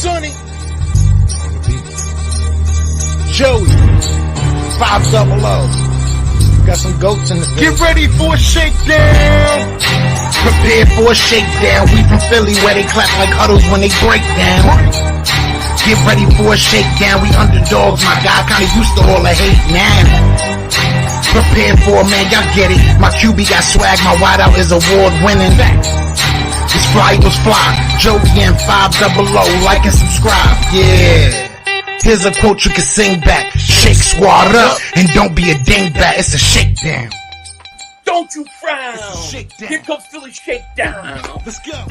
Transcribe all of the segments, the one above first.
Sonny, Joey, 500. Got some goats in the field. Get ready for a shakedown. Prepare for a shakedown. We from Philly where they clap like huddles when they break down. Get ready for a shakedown. We underdogs, my guy. Kinda used to all the hate now. Prepare for it, man, y'all get it. My QB got swag, my wideout is award winning. This fly was fly. Joey and 500. Like and subscribe. Yeah. Here's a quote you can sing back. Shake squad up and don't be a dingbat. It's a shakedown. Don't you frown. Shakedown. Here comes Philly Shakedown. Let's go.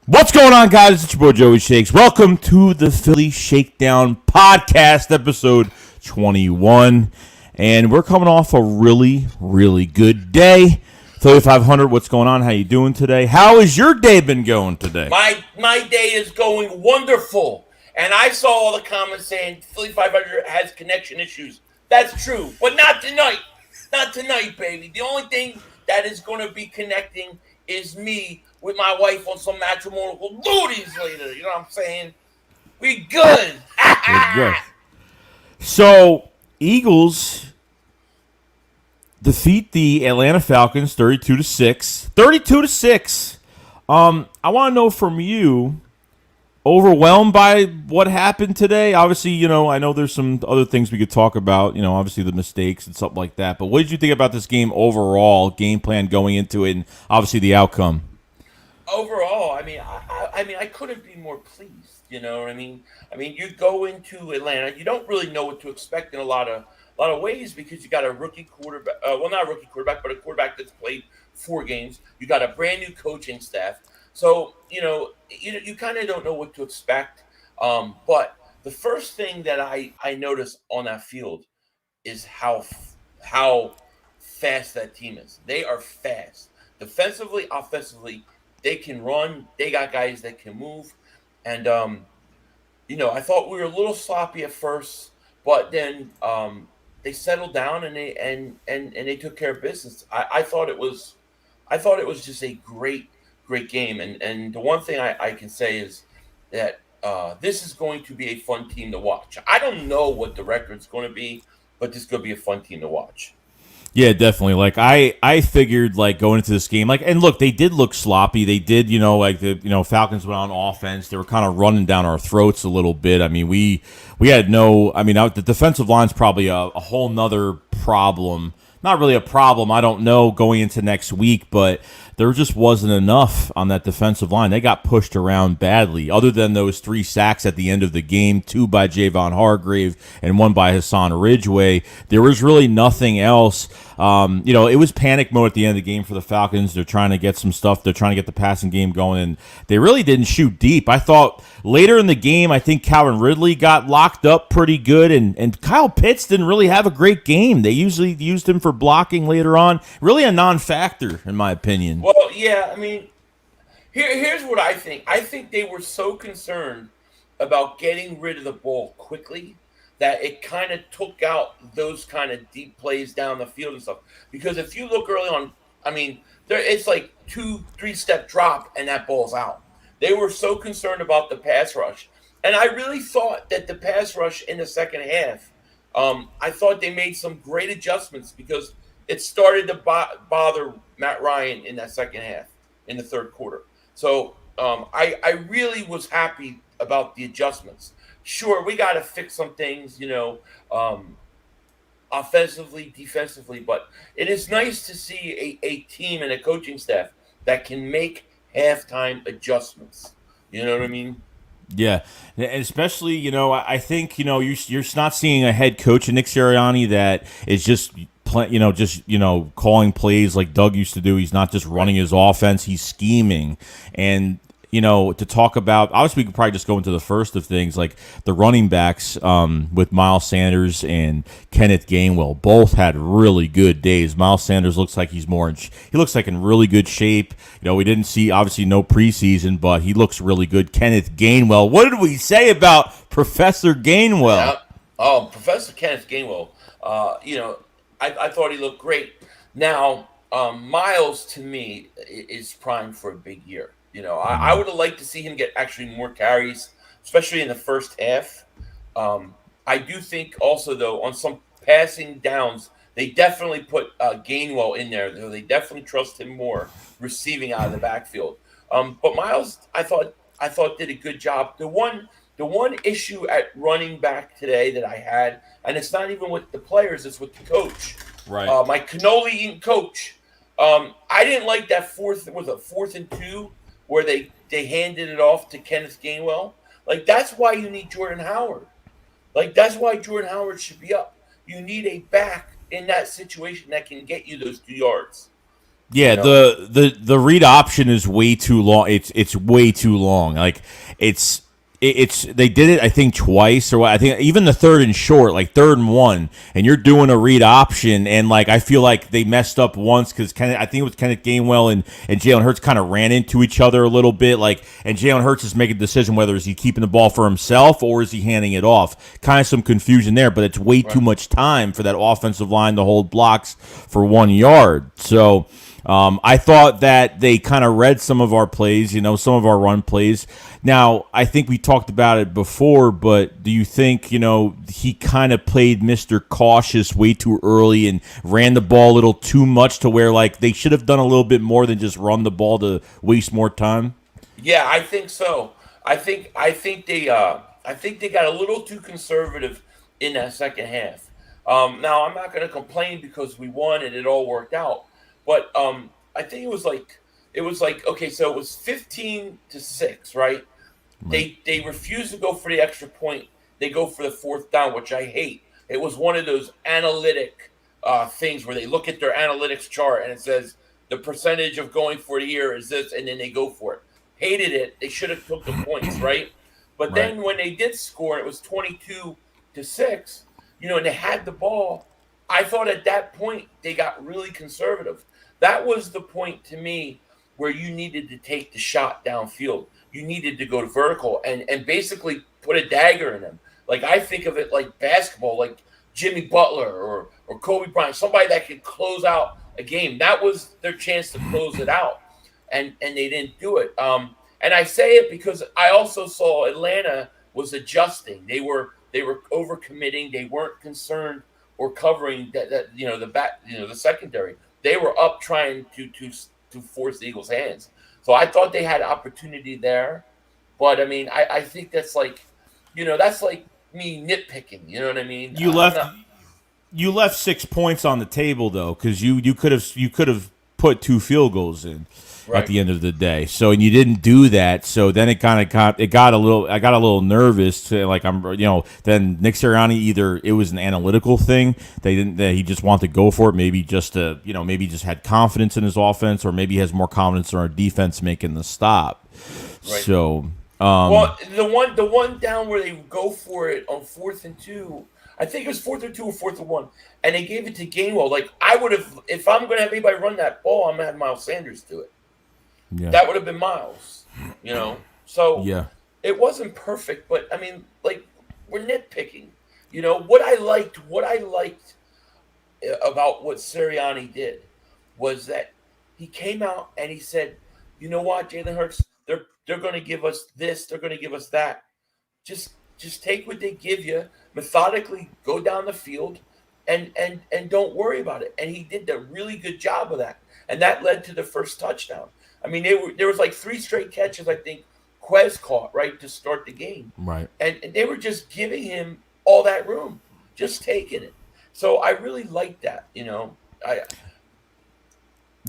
What's going on, guys? It's your boy Joey Shakes. Welcome to the Philly Shakedown podcast, episode 21. And we're coming off a really, really good day. Philly 500, what's going on? How you doing today? How has your day been going today? My day is going wonderful. And I saw all the comments saying Philly 500 has connection issues. That's true, but not tonight. Not tonight, baby. The only thing that is going to be connecting is me with my wife on some matrimonial duties later. You know what I'm saying? We good. We're good. So, Eagles defeat the Atlanta Falcons 32-6. 32-6. I want to know from you, overwhelmed by what happened today? Obviously, you know, I know there's some other things we could talk about, you know, obviously the mistakes and something like that. But what did you think about this game overall, game plan going into it, and obviously the outcome? Overall, I mean, I couldn't be more pleased. You know what I mean? You go into Atlanta, you don't really know what to expect in a lot of ways because you got a rookie quarterback. Well, not a rookie quarterback, but a quarterback that's played 4 games. You got a brand new coaching staff, so you kind of don't know what to expect. But the first thing that I noticed on that field is how fast that team is. They are fast, defensively, offensively. They can run. They got guys that can move. And, I thought we were a little sloppy at first, but then they settled down and they took care of business. I thought it was just a great game. And the one thing I can say is that this is going to be a fun team to watch. I don't know what the record's going to be, but this is going to be a fun team to watch. Yeah, definitely. Like I figured, like going into this game, like, and look, they did look sloppy. They did, Falcons went on offense. They were kind of running down our throats a little bit. I mean, we had the defensive line's probably a whole nother problem. Not really a problem, I don't know, going into next week, but there just wasn't enough on that defensive line. They got pushed around badly. Other than those 3 sacks at the end of the game, 2 by Javon Hargrave and 1 by Hassan Ridgeway, there was really nothing else. It was panic mode at the end of the game for the Falcons. They're trying to get some stuff. They're trying to get the passing game going, and they really didn't shoot deep. I thought later in the game, I think Calvin Ridley got locked up pretty good, and Kyle Pitts didn't really have a great game. They usually used him for blocking later on. Really a non-factor, in my opinion. Well, yeah, here's what I think. I think they were so concerned about getting rid of the ball quickly that it kind of took out those kind of deep plays down the field and stuff. Because if you look early on, it's like 2-3 step drop and that ball's out. They were so concerned about the pass rush. And I really thought that the pass rush in the second half, I thought they made some great adjustments because it started to bother Matt Ryan in that second half, in the third quarter. So I really was happy about the adjustments. Sure, we got to fix some things, offensively, defensively, but it is nice to see a team and a coaching staff that can make halftime adjustments. You know what I mean? Yeah, and especially, I think, you're not seeing a head coach in Nick Sirianni that is just calling plays like Doug used to do. He's not just running his offense, he's scheming. And to talk about, obviously we could probably just go into the first of things, like the running backs with Miles Sanders and Kenneth Gainwell both had really good days. Miles Sanders looks like he looks like in really good shape. We didn't see, obviously, no preseason, but he looks really good. Kenneth Gainwell, what did we say about Professor Gainwell? Yeah. Oh, Professor Kenneth Gainwell, I thought he looked great. Now, Miles to me is primed for a big year. I would have liked to see him get actually more carries, especially in the first half. I do think also though on some passing downs they definitely put Gainwell in there. They definitely trust him more receiving out of the backfield. But Miles, I thought did a good job. The one issue at running back today that I had, and it's not even with the players, it's with the coach. Right. My cannoli eating coach. I didn't like that fourth and two where they handed it off to Kenneth Gainwell. Like that's why you need Jordan Howard. Like that's why Jordan Howard should be up. You need a back in that situation that can get you those 2 yards. Yeah, You know, the read option is way too long. It's way too long. Like it's they did it I think twice or what. I think even the third and short, like 3rd and 1, and you're doing a read option, and like I feel like they messed up once because I think it was Kenneth Gainwell and Jalen Hurts kind of ran into each other a little bit. Like, and Jalen Hurts is making a decision whether is he keeping the ball for himself or is he handing it off. Kind of some confusion there, but it's way too much time for that offensive line to hold blocks for 1 yard. So. I thought that they kind of read some of our plays, some of our run plays. Now, I think we talked about it before, but do you think, he kind of played Mr. Cautious way too early and ran the ball a little too much to where, like, they should have done a little bit more than just run the ball to waste more time? yeah, I think so. I think they got a little too conservative in that second half. Now I'm not going to complain because we won and it all worked out, but I think it was like okay, so it was 15-6, right? They refuse to go for the extra point. They go for the fourth down, which I hate. It was one of those analytic things where they look at their analytics chart and it says the percentage of going for the year is this, and then they go for it. Hated it. They should have took the points, right? But Right. then when they did score, it was 22-6. And they had the ball. I thought at that point they got really conservative. That was the point to me where you needed to take the shot downfield. You needed to go to vertical and basically put a dagger in them. Like I think of it like basketball, like Jimmy Butler or Kobe Bryant, somebody that could close out a game. That was their chance to close it out, and they didn't do it. And I say it because I also saw Atlanta was adjusting. They were overcommitting. They weren't concerned or covering the secondary. They were up trying to force the Eagles' hands. So I thought they had opportunity there, but I mean, I think that's like me nitpicking. You know what I mean? You I'm left not- you left 6 points on the table though, because you could have put 2 field goals in at Right. the end of the day. So and you didn't do that. So then it kind of got a little. I got a little nervous. Like then Nick Sirianni, either it was an analytical thing that he just wanted to go for it. Maybe just maybe just had confidence in his offense, or maybe he has more confidence in our defense making the stop. Right. So. Well, the one down where they go for it on 4th and 2, I think it was 4th and 2 or 4th and 1, and they gave it to Gainwell. Like I would have, if I'm going to have anybody run that ball, I'm going to have Miles Sanders do it. Yeah. That would have been Miles. So Yeah. it wasn't perfect, but I mean, like we're nitpicking. What I liked about what Sirianni did was that he came out and he said, "You know what, Jalen Hurts, they're going to give us this, they're going to give us that. Just take what they give you, methodically go down the field, and don't worry about it." And he did a really good job of that, and that led to the first touchdown. I mean, there was like 3 straight catches I think Quez caught right to start the game, Right. and they were just giving him all that room, just taking it. So I really liked that.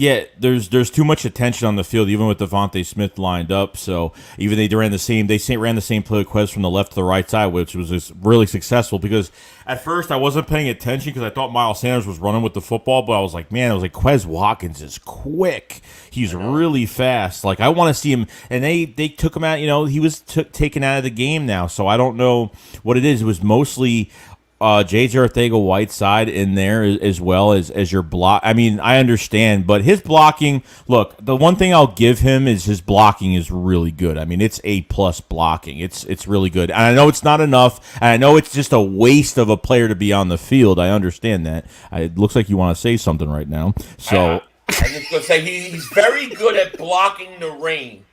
Yeah, there's too much attention on the field, even with Devontae Smith lined up. So even they ran the same play with Quez from the left to the right side, which was just really successful. Because at first I wasn't paying attention because I thought Miles Sanders was running with the football, but I was like, Quez Watkins is quick. He's really fast. Like I want to see him, and they took him out. He was taken out of the game now, so I don't know what it is. It was mostly. J.J. Arcega-Whiteside in there as well as your block. I mean, I understand, but his blocking. Look, the one thing I'll give him is his blocking is really good. I mean, it's A+ blocking. It's really good, and I know it's not enough, and I know it's just a waste of a player to be on the field. I understand that. It looks like you want to say something right now. So I'm just going to say he's very good at blocking the rain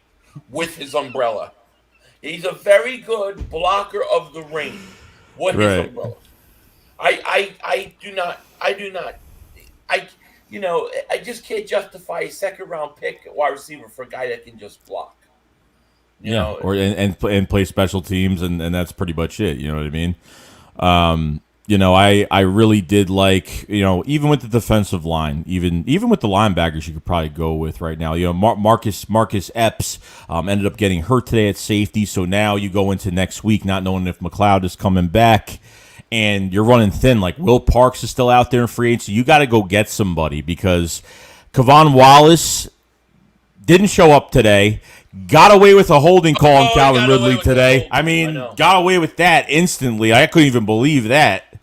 with his umbrella. He's a very good blocker of the rain with his Right. umbrella. I do not, I, I just can't justify a second round pick at wide receiver for a guy that can just block. You Yeah, know, or and play special teams, and that's pretty much it. You know what I mean? I really did like, even with the defensive line, even with the linebackers, you could probably go with right now. Marcus Epps ended up getting hurt today at safety, so now you go into next week not knowing if McLeod is coming back, and you're running thin. Like Will Parks is still out there in free agency. You got to go get somebody because Kavon Wallace didn't show up today. Got away with a holding call on Calvin Ridley today. I mean, got away with that instantly. I couldn't even believe that.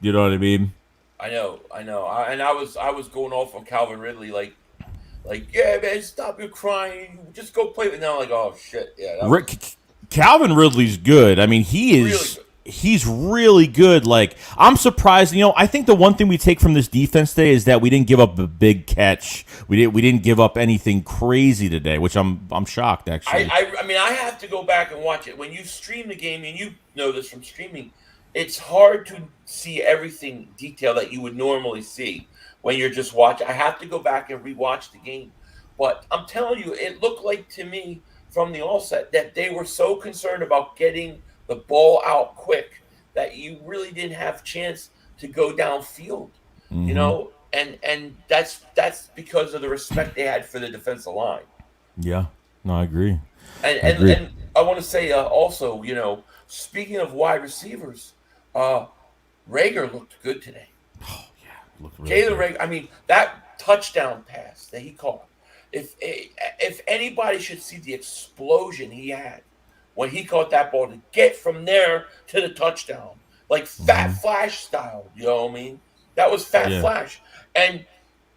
You know what I mean? I know. And I was going off on Calvin Ridley, like, yeah, man, stop your crying. Just go play. And now I'm like, oh shit, yeah. Calvin Ridley's good. I mean, he is. Really good. He's really good. Like, I'm surprised. I think the one thing we take from this defense today is that we didn't give up a big catch. We didn't give up anything crazy today, which I'm shocked actually. I mean, I have to go back and watch it. When you stream the game, and you know this from streaming, it's hard to see everything detail that you would normally see when you're just watching. I have to go back and rewatch the game. But I'm telling you, it looked like to me from the offset that they were so concerned about getting the ball out quick that you really didn't have a chance to go downfield, and that's because of the respect they had for the defensive line. Yeah, no, I agree. And I want to say also, speaking of wide receivers, Rager looked good today. Oh yeah, looked really Jalen good. Rager. I mean, that touchdown pass that he caught. If anybody should see the explosion he had when he caught that ball to get from there to the touchdown, like Fat Flash style, you know what I mean? That was Fat Flash. And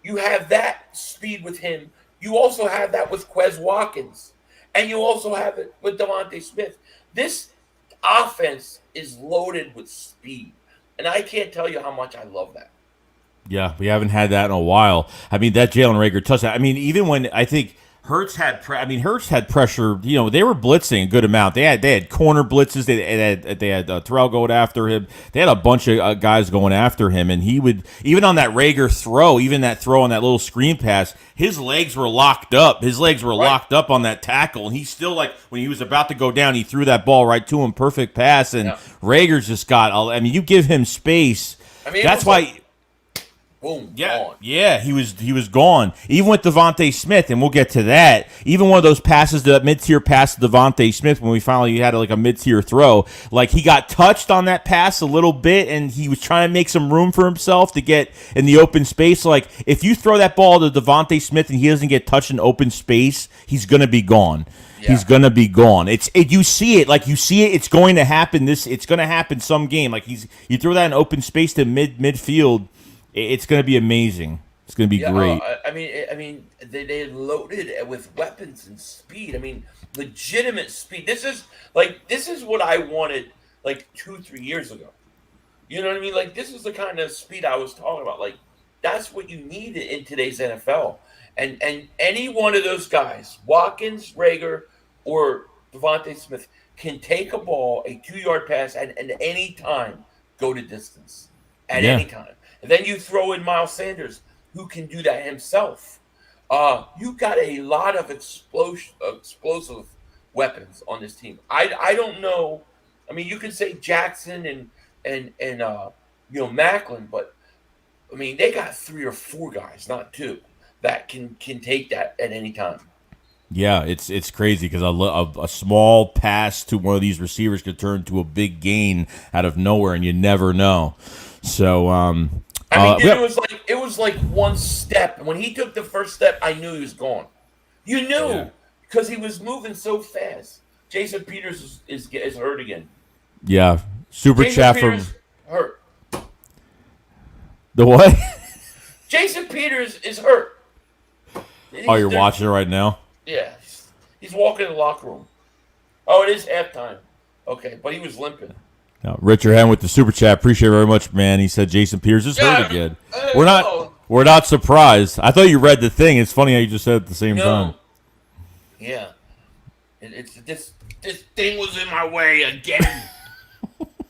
you have that speed with him. You also have that with Quez Watkins. And you also have it with Devontae Smith. This offense is loaded with speed. And I can't tell you how much I love that. Yeah, we haven't had that in a while. I mean, that Jalen Rager touchdown. I mean, even when I think Hurts had pressure. They were blitzing a good amount. They had corner blitzes. They had Terrell going after him. They had a bunch of guys going after him, and he would, even on that Rager throw, even that throw on that little screen pass, his legs were locked up. His legs were locked up on that tackle, and he still, like, when he was about to go down, he threw that ball right to him, perfect pass, and Rager's just got. I mean, you give him space. I mean, that's why. Boom, yeah, gone. Yeah, he was gone. Even with Devontae Smith, and we'll get to that. Even one of those passes, that mid-tier pass to Devontae Smith, when we finally had like a mid-tier throw, like he got touched on that pass a little bit, and he was trying to make some room for himself to get in the open space. Like if you throw that ball to Devontae Smith and he doesn't get touched in open space, he's gonna be gone. Yeah. He's gonna be gone. You see it. It's going to happen. It's gonna happen some game. Like you throw that in open space to midfield. It's going to be amazing. It's going to be great. I mean, they loaded with weapons and speed. I mean, legitimate speed. This is what I wanted like 2-3 years ago. You know what I mean? Like this is the kind of speed I was talking about. Like that's what you need in today's NFL. And any one of those guys, Watkins, Rager, or Devontae Smith, can take a ball, a 2-yard pass, and at any time go to distance. At any time. And then you throw in Miles Sanders, who can do that himself. You got a lot of explosive weapons on this team. I don't know. I mean, you could say Jackson and Macklin, but I mean they got 3 or 4 guys, not 2, that can take that at any time. Yeah, it's crazy because a small pass to one of these receivers could turn to a big gain out of nowhere, and you never know. So, it was like one step. When he took the first step, I knew he was gone. You knew because he was moving so fast. Jason Peters is hurt again. Yeah, super chat from hurt. The what? Jason Peters is hurt. You're watching it right now? Yeah, he's walking in the locker room. Oh, it is halftime. Okay, but he was limping. Now, Richard Hen with the super chat. Appreciate it very much, man. He said Jason Peters is hurt again. We're We're not surprised. I thought you read the thing. It's funny how you just said it at the same time. Yeah. It's this thing was in my way again.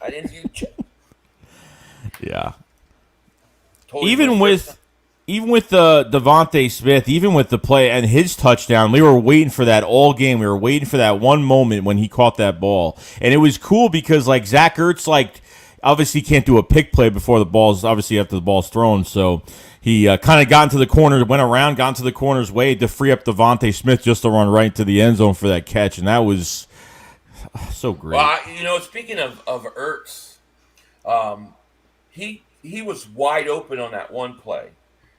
I didn't check. Yeah. Totally Even with Devontae Smith, even with the play and his touchdown, we were waiting for that all game. We were waiting for that one moment when he caught that ball. And it was cool because, like, Zach Ertz, like, obviously can't do a pick play before the ball's, obviously after the ball's thrown. So he kind of got into the corner, went around, got into the corner's way to free up Devontae Smith just to run right to the end zone for that catch. And that was so great. Well, speaking of Ertz, he was wide open on that one play.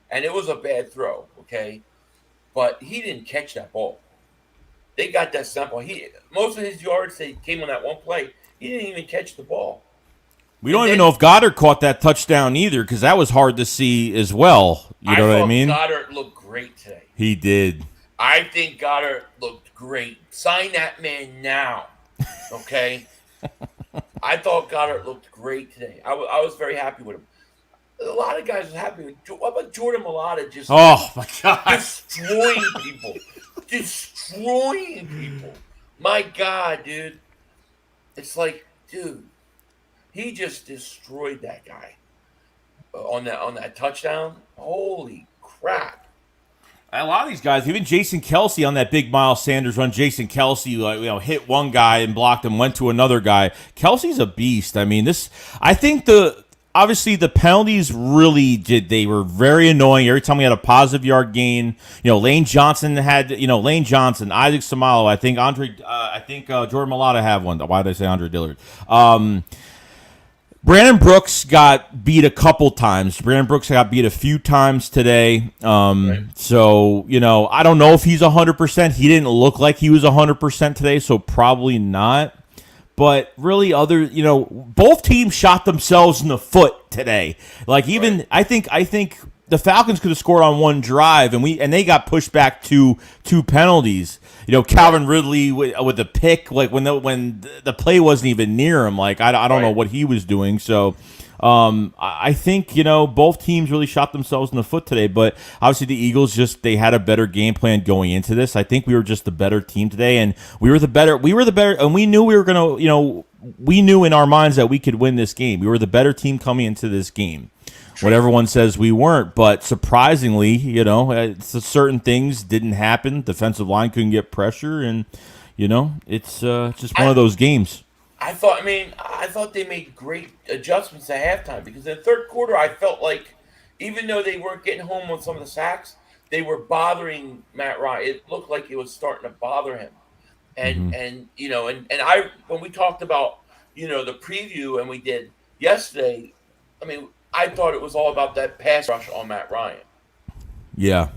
And it was a bad throw, okay? But he didn't catch that ball. They got that sample. Most of his yards they came on that one play. He didn't even catch the ball. We don't even know if Goddard caught that touchdown either, because that was hard to see as well. You know what I mean? Goddard looked great today. He did. I think Goddard looked great. Sign that man now, okay? I thought Goddard looked great today. I was very happy with him. A lot of guys are happy with. What about Jordan Mailata just? Oh my God! Destroying people. My God, dude! It's like, dude, he just destroyed that guy on that touchdown. Holy crap! A lot of these guys, even Jason Kelce on that big Miles Sanders run. Jason Kelce, hit one guy and blocked him, went to another guy. Kelce's a beast. I mean, I think obviously, the penalties really they were very annoying. Every time we had a positive yard gain, Lane Johnson had, Isaac Samalo. I think Jordan Mailata had one. Why did I say Andre Dillard? Brandon Brooks got beat a couple times. Brandon Brooks got beat a few times today. Right. So, I don't know if he's 100%. He didn't look like he was 100% today, so probably not. But really, both teams shot themselves in the foot today. Like even I think the Falcons could have scored on one drive, and they got pushed back to two penalties. Calvin Ridley with the pick, like when the play wasn't even near him. Like I don't know what he was doing. So I think both teams really shot themselves in the foot today. But obviously the Eagles they had a better game plan going into this. I think we were just the better team today, and we were the better, and we knew we were gonna we knew in our minds that we could win this game. We were the better team coming into this game. What everyone says we weren't, but surprisingly, certain things didn't happen. Defensive line couldn't get pressure, and it's just one of those games. I thought they made great adjustments at halftime, because in the third quarter, I felt like even though they weren't getting home on some of the sacks, they were bothering Matt Ryan. It looked like it was starting to bother him, and when we talked about the preview and we did yesterday, I thought it was all about that pass rush on Matt Ryan. Yeah.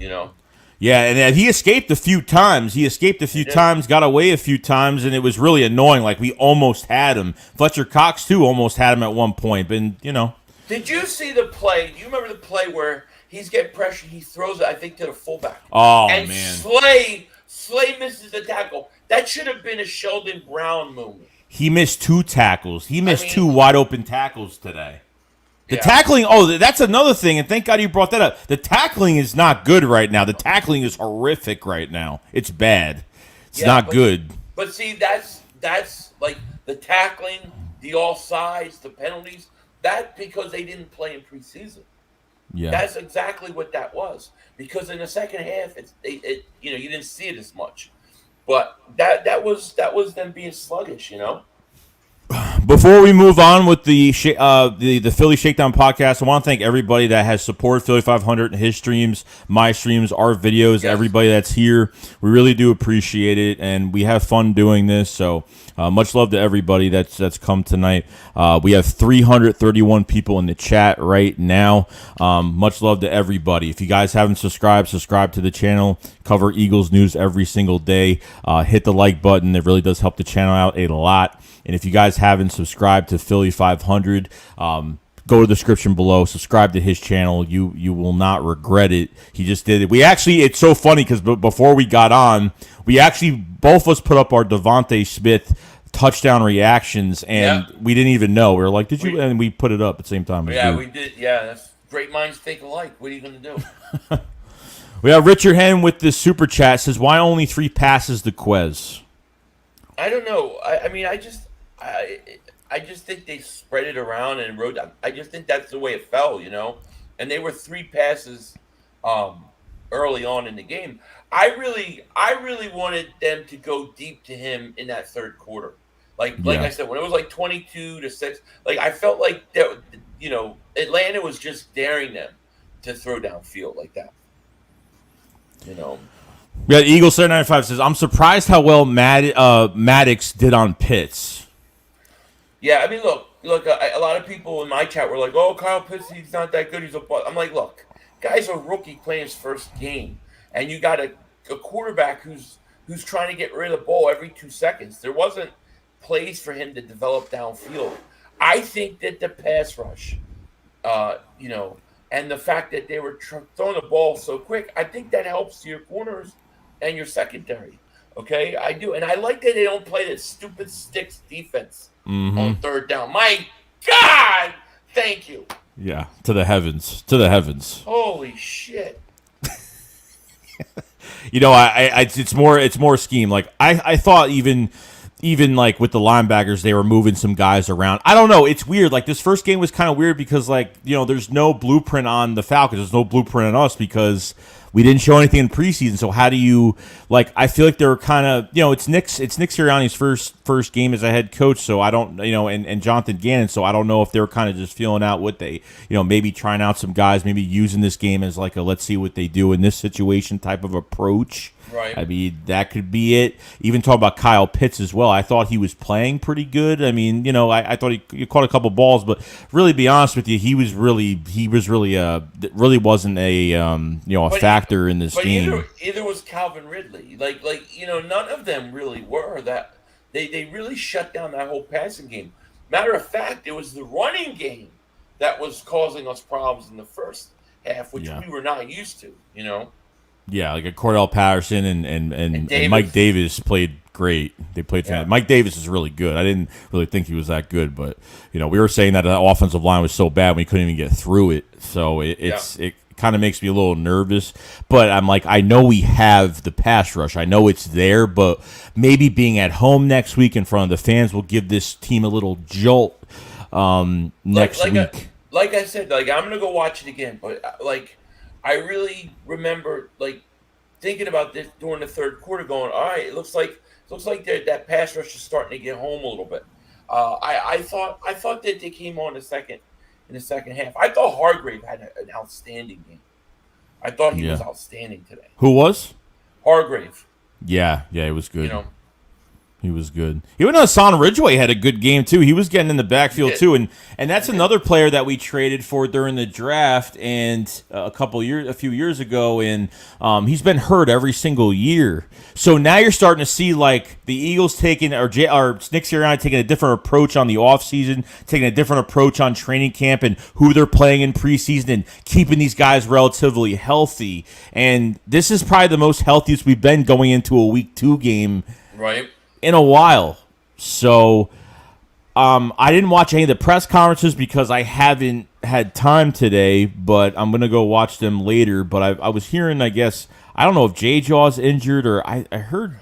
Yeah, and he escaped a few times. Got away a few times, and it was really annoying. Like, we almost had him. Fletcher Cox, too, almost had him at one point. But, Did you see the play? Do you remember the play where he's getting pressure? He throws it, I think, to the fullback. Oh, and man. Slay misses the tackle. That should have been a Sheldon Brown moment. He missed two tackles. He missed two wide-open tackles today. The tackling, that's another thing, and thank God you brought that up. The tackling is not good right now. The tackling is horrific right now. It's bad. It's not good. But see, that's like the tackling, the offsides, the penalties. That's because they didn't play in preseason. Yeah, that's exactly what that was. Because in the second half, you didn't see it as much. But that was them being sluggish, Before we move on with the Philly Shakedown podcast, I want to thank everybody that has supported Philly 500 and his streams, my streams, our videos, everybody that's here. We really do appreciate it, and we have fun doing this. So much love to everybody that's come tonight. We have 331 people in the chat right now. Much love to everybody. If you guys haven't subscribe to the channel. Cover Eagles news every single day. Hit the like button. It really does help the channel out a lot. And if you guys haven't subscribed to Philly 500, go to the description below. Subscribe to his channel. You will not regret it. He just did it. It's so funny because before we got on, we actually both of us put up our Devontae Smith touchdown reactions, and we didn't even know. We were like, "Did you?" And we put it up at the same time. Yeah, we did. Yeah, great minds think alike. What are you going to do? We have Richard Hen with the super chat says, "Why only 3 passes to Quez?" I don't know. I mean, I just think they spread it around and wrote. I just think that's the way it fell, And they were 3 passes early on in the game. I really wanted them to go deep to him in that third quarter. Like I said, when it was like 22-6, like I felt like that, Atlanta was just daring them to throw downfield like that. Yeah, Eagle 795 says, "I'm surprised how well Maddox did on Pitts." Yeah, I mean, look. A lot of people in my chat were like, "Oh, Kyle Pitts, he's not that good. He's a bust." I'm like, look, guy's a rookie playing his first game, and you got a quarterback who's trying to get rid of the ball every 2 seconds. There wasn't plays for him to develop downfield. I think that the pass rush, and the fact that they were throwing the ball so quick, I think that helps your corners and your secondary. Okay, I do, and I like that they don't play that stupid sticks defense on third down. My God, thank you. Yeah, to the heavens. Holy shit. It's more scheme. Like I thought even like with the linebackers, they were moving some guys around. I don't know. It's weird. Like this first game was kind of weird because there's no blueprint on the Falcons. There's no blueprint on us because we didn't show anything in preseason. So how do you I feel like they were kind of it's Nick Sirianni's first game as a head coach. So I don't and Jonathan Gannon. So I don't know if they were kind of just feeling out what they maybe trying out some guys, maybe using this game as like a let's see what they do in this situation type of approach. Right. I mean, that could be it. Even talking about Kyle Pitts as well. I thought he was playing pretty good. I mean, I thought he caught a couple balls, but really, be honest with you, he really wasn't a factor in this game. Either was Calvin Ridley. None of them really were that. They really shut down that whole passing game. Matter of fact, it was the running game that was causing us problems in the first half, which we were not used to. Yeah, like a Cordell Patterson and Mike Davis played great. They played fantastic. Mike Davis is really good. I didn't really think he was that good, but we were saying that the offensive line was so bad we couldn't even get through it. So it kind of makes me a little nervous. But I'm like, I know we have the pass rush. I know it's there, but maybe being at home next week in front of the fans will give this team a little jolt next week. Like I said, I'm gonna go watch it again, but I really remember thinking about this during the third quarter, going, all right, it looks like that pass rush is starting to get home a little bit. I thought that they came on in the second half. I thought Hargrave had an outstanding game. I thought he was outstanding today. Who was? Hargrave. Yeah, it was good. He was good. Even Hassan Ridgeway had a good game too. He was getting in the backfield too, and that's another player that we traded for during the draft and a few years ago, and he's been hurt every single year. So now you're starting to see the Eagles taking or Nick Sirianni taking a different approach on the offseason, taking a different approach on training camp and who they're playing in preseason and keeping these guys relatively healthy. And this is probably the most healthiest we've been going into a week 2 game. Right. In a while. So I didn't watch any of the press conferences because I haven't had time today, but I'm going to go watch them later. But I was hearing, I guess, I don't know if J Jaw's injured or I heard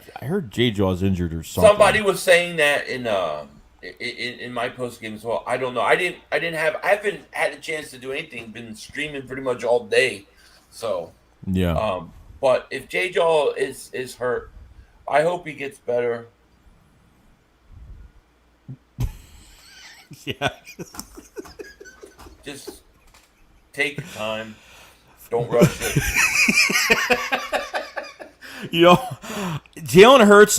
J Jaw's injured or something. Somebody was saying that in my post game as well. I don't know. I haven't had a chance to do anything. Been streaming pretty much all day. So yeah. But if J Jaw is hurt, I hope he gets better. Yeah. Just take your time. Don't rush it. Jalen Hurts,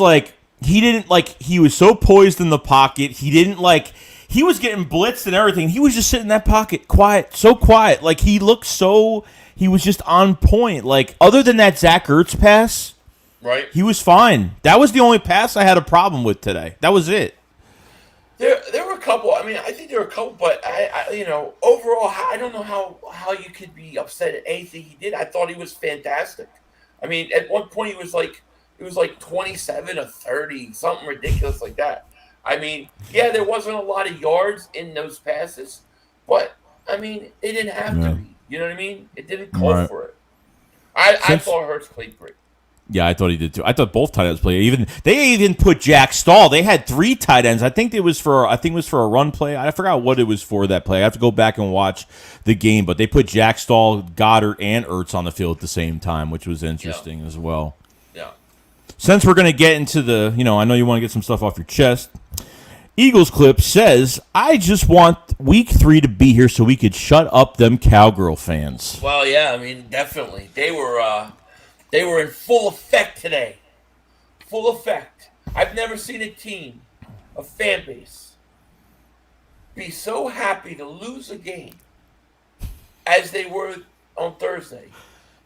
he was so poised in the pocket. He was getting blitzed and everything. He was just sitting in that pocket, so quiet. He was just on point. Other than that Zach Ertz pass, right? He was fine. That was the only pass I had a problem with today. That was it. There were a couple. I mean, I think there were a couple, but I overall, I don't know how you could be upset at anything he did. I thought he was fantastic. I mean, at one point it was like 27 or 30, something ridiculous like that. I mean, there wasn't a lot of yards in those passes, but I mean, they didn't have to be. You know what I mean? It didn't call Right. for it. I thought Hurts played great. Yeah, I thought he did too. I thought both tight ends played. They even put Jack Stahl. They had 3 tight ends. I think it was for a run play. I forgot what it was for that play. I have to go back and watch the game. But they put Jack Stahl, Goddard, and Ertz on the field at the same time, which was interesting as well. Yeah. Since we're gonna get into the, I know you want to get some stuff off your chest. Eagles clip says, "I just want week 3 to be here so we could shut up them cowgirl fans." Well, yeah, I mean, definitely. They were in full effect today. Full effect. I've never seen a team, a fan base, be so happy to lose a game as they were on Thursday,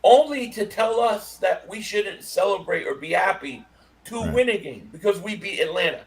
only to tell us that we shouldn't celebrate or be happy to win a game because we beat Atlanta.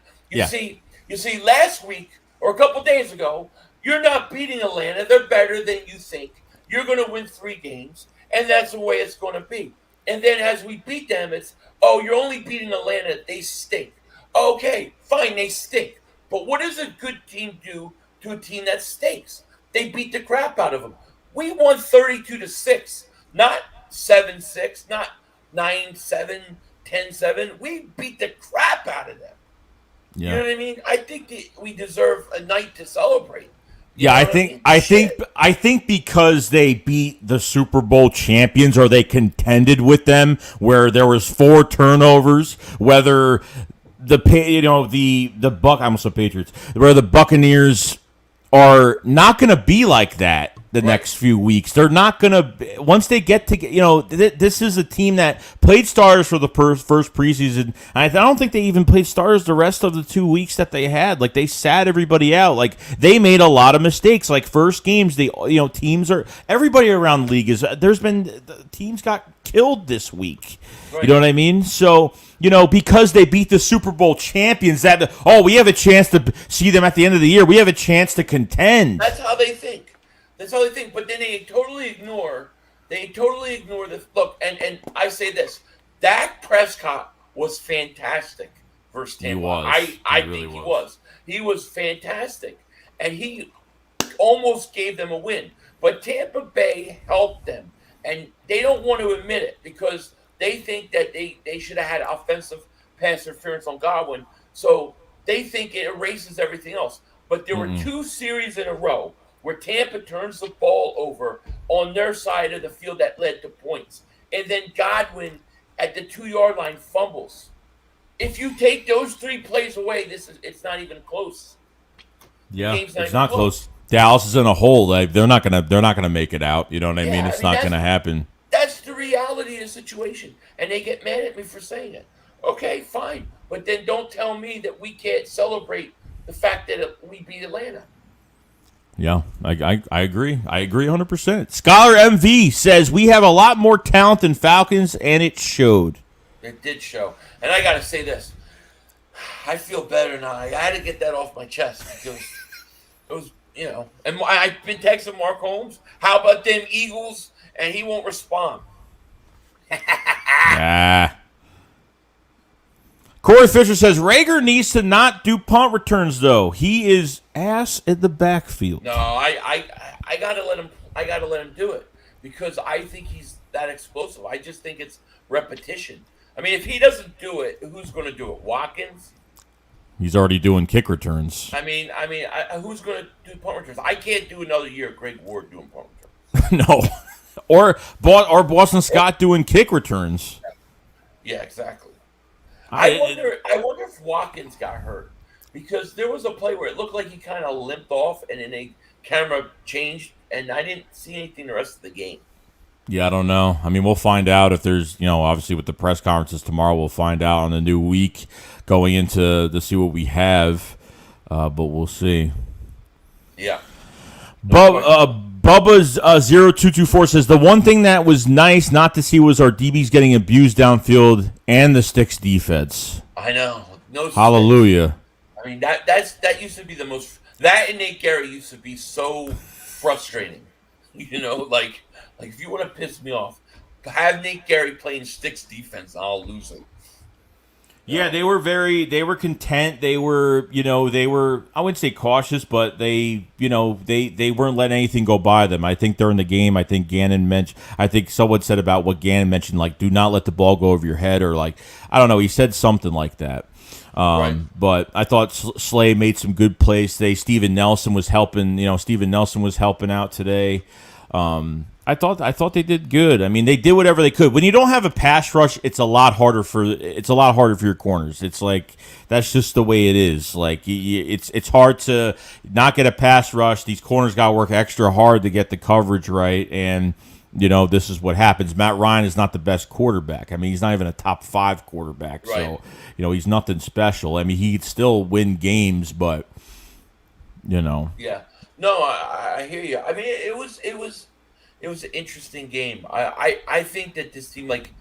You see, last week or a couple days ago, you're not beating Atlanta. They're better than you think. You're going to win 3 games, and that's the way it's going to be. And then as we beat them, it's, oh, you're only beating Atlanta. They stink. Okay, fine, they stink. But what does a good team do to a team that stinks? They beat the crap out of them. We won 32-6, not 7-6, not 9-7, 10-7. We beat the crap out of them. Yeah. You know what I mean? I think we deserve a night to celebrate. Yeah, I think because they beat the Super Bowl champions, or they contended with them, where there was 4 turnovers, whether the I almost said Patriots, where the Buccaneers are not going to be like that the next few weeks. They're not going to, once they get to, this is a team that played starters for the first preseason. And I don't think they even played starters the rest of the 2 weeks that they had. Like, they sat everybody out. Like, they made a lot of mistakes. Like, first games, teams are, everybody around the league teams got killed this week. Right. You know what I mean? So, because they beat the Super Bowl champions, we have a chance to see them at the end of the year. We have a chance to contend. That's how they think. But then they totally ignore the look. And I say this: Dak Prescott was fantastic versus Tampa. He was. I think he was. He was fantastic, and he almost gave them a win. But Tampa Bay helped them, and they don't want to admit it because they think that they should have had offensive pass interference on Godwin. So they think it erases everything else. But there were 2 series in a row where Tampa turns the ball over on their side of the field that led to points. And then Godwin at the 2-yard line fumbles. If you take those 3 plays away, it's not even close. Yeah, it's not close. Dallas is in a hole. Like, they're not gonna make it out. You know what I mean? It's not gonna happen. That's the reality of the situation. And they get mad at me for saying it. Okay, fine. But then don't tell me that we can't celebrate the fact that we beat Atlanta. Yeah, I agree. I agree 100%. Scholar MV says we have a lot more talent than Falcons, and it showed. It did show. And I got to say this. I feel better now. I had to get that off my chest because it was, and I've been texting Mark Holmes, how about them Eagles? And he won't respond. Corey Fisher says Rager needs to not do punt returns though. He is ass at the backfield. No, I gotta let him. I gotta let him do it because I think he's that explosive. I just think it's repetition. I mean, if he doesn't do it, who's going to do it? Watkins? He's already doing kick returns. I mean, who's going to do punt returns? I can't do another year of Greg Ward doing punt returns. No, or Boston Scott doing kick returns. Yeah, exactly. I wonder if Watkins got hurt because there was a play where it looked like he kind of limped off, and then the camera changed, and I didn't see anything the rest of the game. Yeah, I don't know. I mean, we'll find out if there's, obviously with the press conferences tomorrow, we'll find out on the new week going into to see what we have, but we'll see. Yeah. Bubba's 0224 says the one thing that was nice not to see was our DBs getting abused downfield and the sticks defense. I know. No. Hallelujah. I mean that used to be the most. That and Nate Gary used to be so frustrating. Like if you want to piss me off, have Nate Gary playing sticks defense, I'll lose it. Yeah, they were content. They were, I wouldn't say cautious, but they weren't letting anything go by them. I think during the game, I think someone said about what Gannon mentioned, like, do not let the ball go over your head, or like, I don't know, he said something like that. Right. But I thought Slay made some good plays today. Steven Nelson was helping out today. I thought they did good. I mean, they did whatever they could. When you don't have a pass rush, it's a lot harder for your corners. It's like that's just the way it is. Like it's hard to not get a pass rush. These corners got to work extra hard to get the coverage right, and this is what happens. Matt Ryan is not the best quarterback. I mean, he's not even a top 5 quarterback. Right. So he's nothing special. I mean, he'd still win games, but Yeah. No, I hear you. I mean, it was an interesting game. I think that this team, like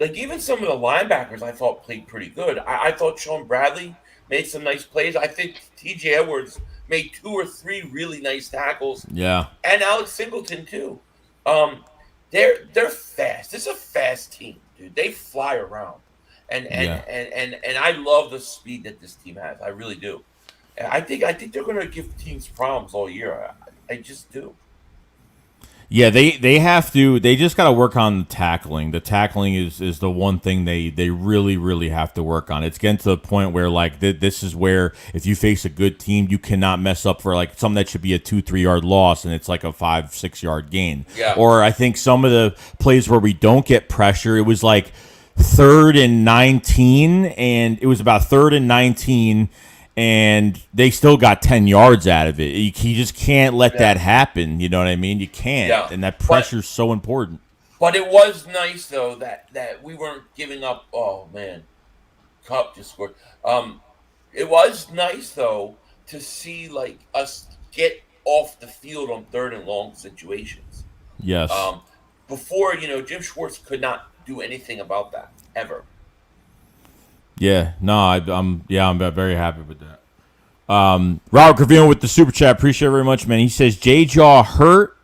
even some of the linebackers, I thought played pretty good. I thought Sean Bradley made some nice plays. I think T.J. Edwards made 2 or 3 really nice tackles. Yeah. And Alex Singleton too. They're fast. This is a fast team, dude. They fly around, and I love the speed that this team has. I really do. And I think they're going to give teams problems all year. I just do. Yeah, they have to. They just got to work on the tackling. The tackling is the one thing they really, really have to work on. It's getting to the point where, like, this is where if you face a good team, you cannot mess up for, like, something that should be a 2-3 yard loss, and it's like a 5-6 yard gain. Yeah. Or I think some of the plays where we don't get pressure, it was like 3rd and 19, and it was about 3rd and 19. And they still got 10 yards out of it. You just can't let that happen. You know what I mean? You can't. Yeah. And that pressure's so important. But it was nice, though, that we weren't giving up. Oh, man. Cup just scored. It was nice, though, to see, like, us get off the field on 3rd and long situations. Yes. Before, Jim Schwartz could not do anything about that, ever. Yeah, no, I'm very happy with that. Robert Gravino with the super chat, appreciate it very much, man. He says J-Jaw hurt,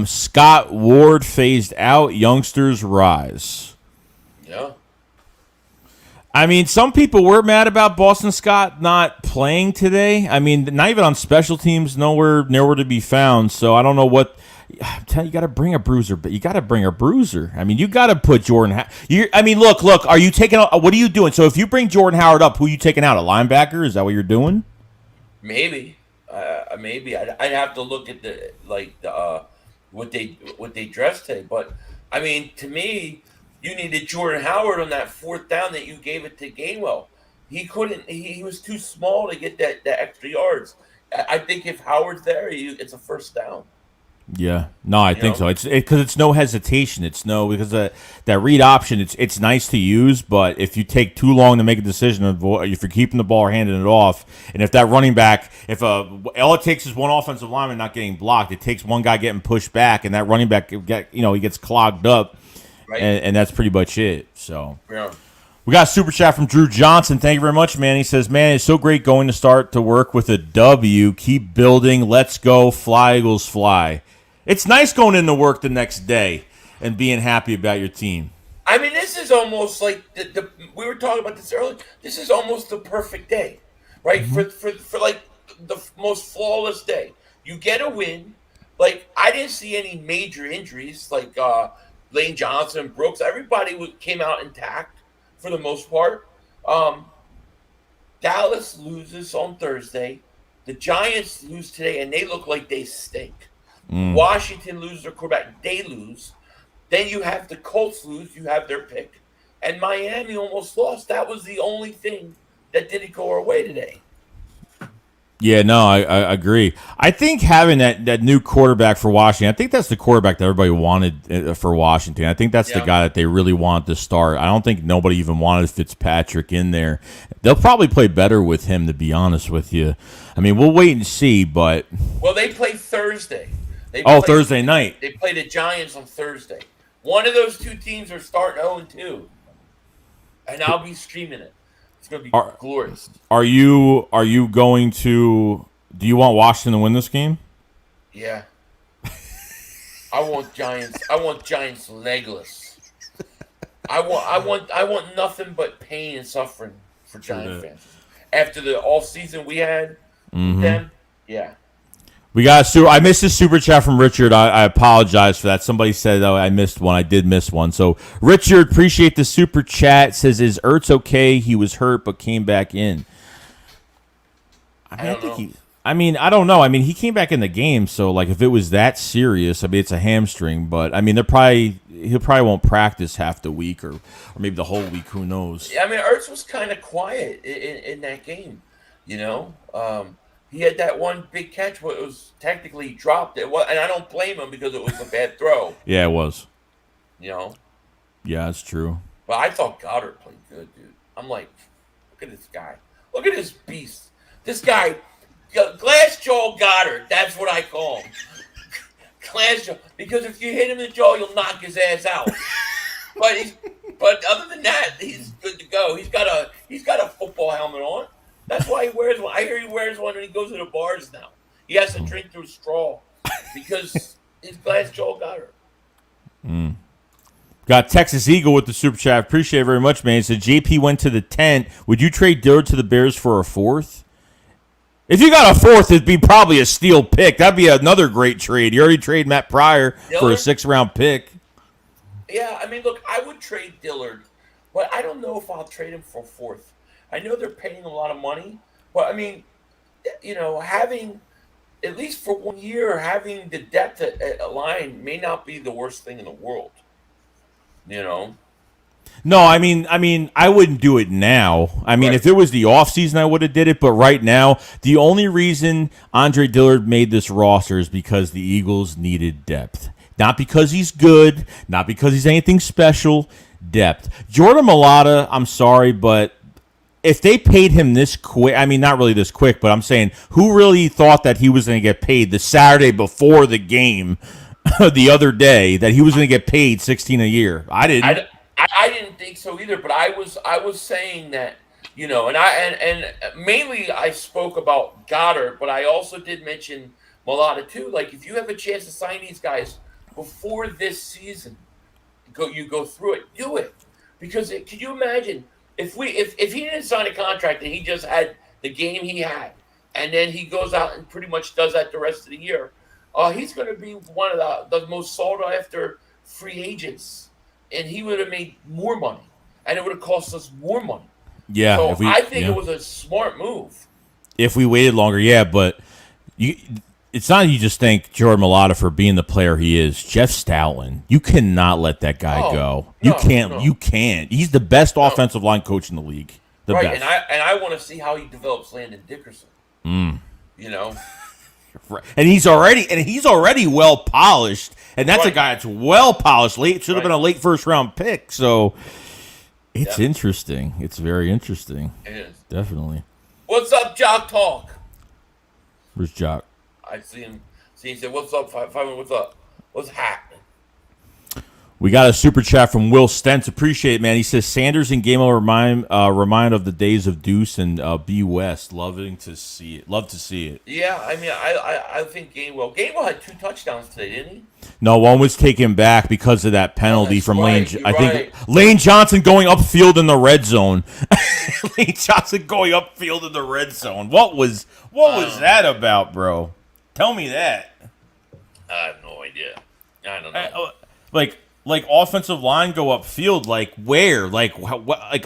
Scott Ward phased out, youngsters rise. Yeah. I mean, some people were mad about Boston Scott not playing today. I mean, not even on special teams, nowhere to be found. So I don't know what. I'm telling you, got to bring a bruiser, but you got to bring a bruiser. I mean, you got to put Jordan. Look. Are you taking? What are you doing? So if you bring Jordan Howard up, who are you taking out? A linebacker? Is that what you're doing? Maybe. Maybe I'd have to look at what they dressed today. But I mean, to me, you needed Jordan Howard on that 4th down that you gave it to Gainwell. He couldn't. He was too small to get that extra yards. I think if Howard's there, it's a 1st down. Yeah, no, I think so. It's because it's no hesitation. It's no because that read option. It's nice to use, but if you take too long to make a decision, if you're keeping the ball or handing it off, and if that running back, all it takes is one offensive lineman not getting blocked, it takes one guy getting pushed back, and that running back he gets clogged up, right. and that's pretty much it. So. Yeah. We got a super chat from Drew Johnson. Thank you very much, man. He says, man, it's so great going to start to work with a W. Keep building. Let's go. Fly, Eagles, fly. It's nice going into work the next day and being happy about your team. I mean, this is almost like we were talking about this earlier. This is almost the perfect day, right? Mm-hmm. For like the most flawless day. You get a win. Like, I didn't see any major injuries like Lane Johnson, Brooks. Everybody came out intact for the most part. Dallas loses on Thursday. The Giants lose today, and they look like they stink. Washington loses their quarterback. They lose. Then you have the Colts lose. You have their pick. And Miami almost lost. That was the only thing that didn't go our way today. Yeah, no, I agree. I think having that new quarterback for Washington, I think that's the quarterback that everybody wanted for Washington. I think that's the guy that they really wanted to start. I don't think nobody even wanted Fitzpatrick in there. They'll probably play better with him, to be honest with you. I mean, we'll wait and see, but... Well, they play Thursday. Thursday night. They play the Giants on Thursday. One of those two teams are starting 0-2. And I'll be streaming it. It's going to be glorious. Are you going to... Do you want Washington to win this game? Yeah. I want Giants legless. I want nothing but pain and suffering for Giant fans. After the off season we had with them, yeah. We got I missed a super chat from Richard. I apologize for that. Somebody said I missed one. I did miss one. So Richard, appreciate the super chat. Says, is Ertz okay? He was hurt but came back in. I don't know. I mean, he came back in the game, so like if it was that serious, I mean it's a hamstring, but I mean he probably won't practice half the week or maybe the whole week. Who knows? I mean, Ertz was kind of quiet in that game. You know, he had that one big catch where it was technically dropped. And I don't blame him because it was a bad throw. Yeah, it was. You know. Yeah, that's true. But I thought Goddard played good, dude. I'm like, look at this guy. Look at this beast. This guy, Glass Jaw Goddard. That's what I call him. Glass Jaw. Because if you hit him in the jaw, you'll knock his ass out. But other than that, he's good to go. He's got a football helmet on. That's why he wears one. I hear he wears one when he goes to the bars now. He has to drink through a straw because he's Glass Jaw Goddard. Got Texas Eagle with the super chat. Appreciate it very much, man. He said JP went to the tent. Would you trade Dillard to the Bears for a fourth? If you got a fourth, it'd be probably a steal pick. That'd be another great trade. You already traded Matt Pryor for a 6th-round pick. Yeah, I mean, look, I would trade Dillard, but I don't know if I'll trade him for a fourth. I know they're paying him a lot of money, but I mean, you know, having at least for 1 year, having the depth at a line may not be the worst thing in the world. You know. No, I mean, I wouldn't do it now. I mean, if it was the offseason, I would have did it. But right now, the only reason Andre Dillard made this roster is because the Eagles needed depth. Not because he's good, not because he's anything special. Depth. Jordan Mailata, I'm sorry, but if they paid him this quick, I mean, not really this quick, but I'm saying, who really thought that he was going to get paid the Saturday before the game the other day, that he was going to get paid $16 a year? I didn't. I didn't think so either, but I was saying that, you know, and mainly I spoke about Goddard, but I also did mention Mailata too. Like, if you have a chance to sign these guys before this season, you go through it, do it, because can you imagine if he didn't sign a contract and he just had the game he had, and then he goes out and pretty much does that the rest of the year, he's going to be one of the most sought after free agents. And he would have made more money, and it would have cost us more money. Yeah, so I think it was a smart move. If we waited longer, yeah, but it's not you just thank Jordan Mailata for being the player he is. Jeff Stoutland, you cannot let that guy go. You can't. No. You can't. He's the best offensive line coach in the league. The best. And I want to see how he develops Landon Dickerson. You know. And he's already well polished, and that's a guy that's well polished. Should have been a late 1st-round pick. So it's interesting. It's very interesting. It is definitely. What's up, Jock Talk? Where's Jock? I see him. He said, "What's up, Five? What's up? What's happening?" We got a super chat from Will Stentz. Appreciate it, man. He says Sanders and Gainwell remind of the days of Deuce and B West. Loving to see it. Love to see it. Yeah, I mean, I think Gainwell had 2 touchdowns today, didn't he? No, one was taken back because of that penalty from Lane. I think right. Lane Johnson going upfield in the red zone. Lane Johnson going upfield in the red zone. What was that about, bro? Tell me that. I have no idea. I don't know. Like offensive line go upfield, like where? Like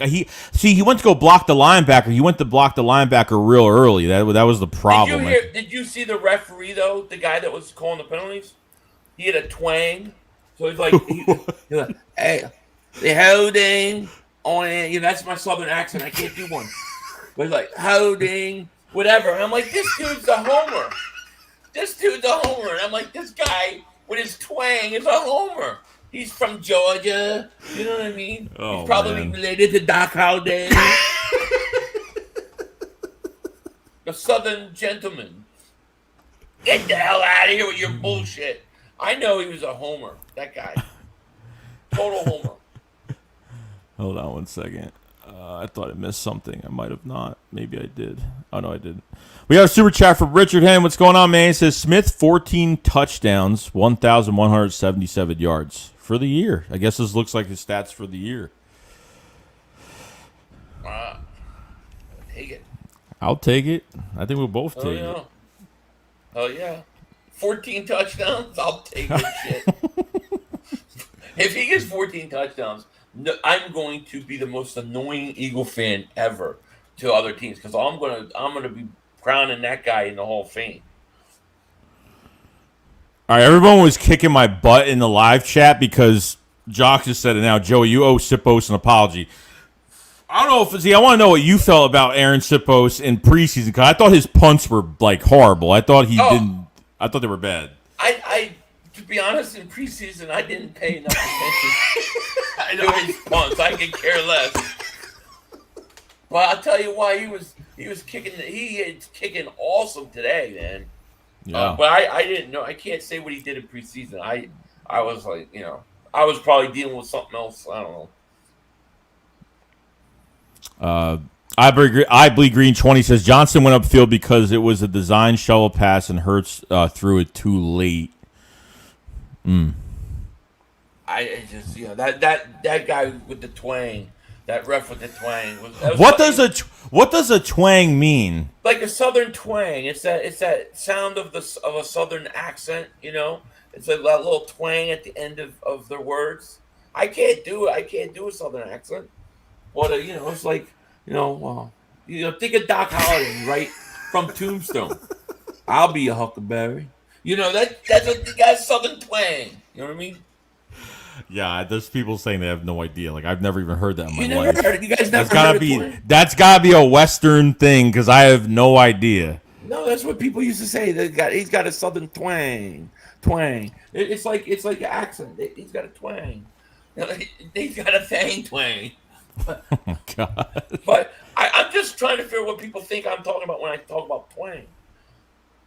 he went to go block the linebacker. He went to block the linebacker real early. That was the problem. Did you see the referee though? The guy that was calling the penalties, he had a twang. So he's like, "Hey, the holding on it." You know, that's my southern accent. I can't do one. But he's like, "Holding, whatever." And I'm like, "This dude's a homer. This dude's a homer." And I'm like, "This guy with his twang is a homer." He's from Georgia. You know what I mean? Oh, he's probably related to Doc Holliday. The Southern gentleman. Get the hell out of here with your bullshit. I know he was a homer. That guy. Total homer. Hold on one second. I thought I missed something. I might have not. Maybe I did. Oh, no, I didn't. We got a super chat from Richard Hen. What's going on, man? He says, Smith, 14 touchdowns, 1,177 yards for the year. I guess this looks like his stats for the year. Take it. I'll take it. I think we'll both take it. Oh, yeah. 14 touchdowns? I'll take this shit. If he gets 14 touchdowns, I'm going to be the most annoying Eagle fan ever to other teams because I'm gonna be crowning that guy in the Hall of Fame. All right, everyone was kicking my butt in the live chat because Jock just said it now. Joey, you owe Sipos an apology. I don't know if I want to know what you felt about Aaron Sipos in preseason because I thought his punts were like horrible. I thought I thought they were bad. To be honest, in preseason, I didn't pay enough attention to his punts. I could care less. But I'll tell you why he was kicking. He is kicking awesome today, man. Yeah. But I didn't know. I can't say what he did in preseason. I was like, I was probably dealing with something else. I don't know. I bleed green 20 says Johnson went upfield because it was a design shovel pass and Hurts threw it too late. I just that guy with the twang, that ref with the twang. What does a twang mean? Like a southern twang. It's that sound of a southern accent. It's like that little twang at the end of their words. I can't do it. I can't do a southern accent. But it's like think of Doc Holliday right from Tombstone. I'll be a huckleberry. That's what the guy's southern twang. You know what I mean? Yeah, there's people saying they have no idea. Like I've never even heard that in my life. You guys never heard it? That's gotta be a Western thing because I have no idea. No, that's what people used to say. He's got a southern twang. It's like an accent. He's got a twang. He's got a twang. But, oh my God. But I'm just trying to figure out what people think I'm talking about when I talk about twang.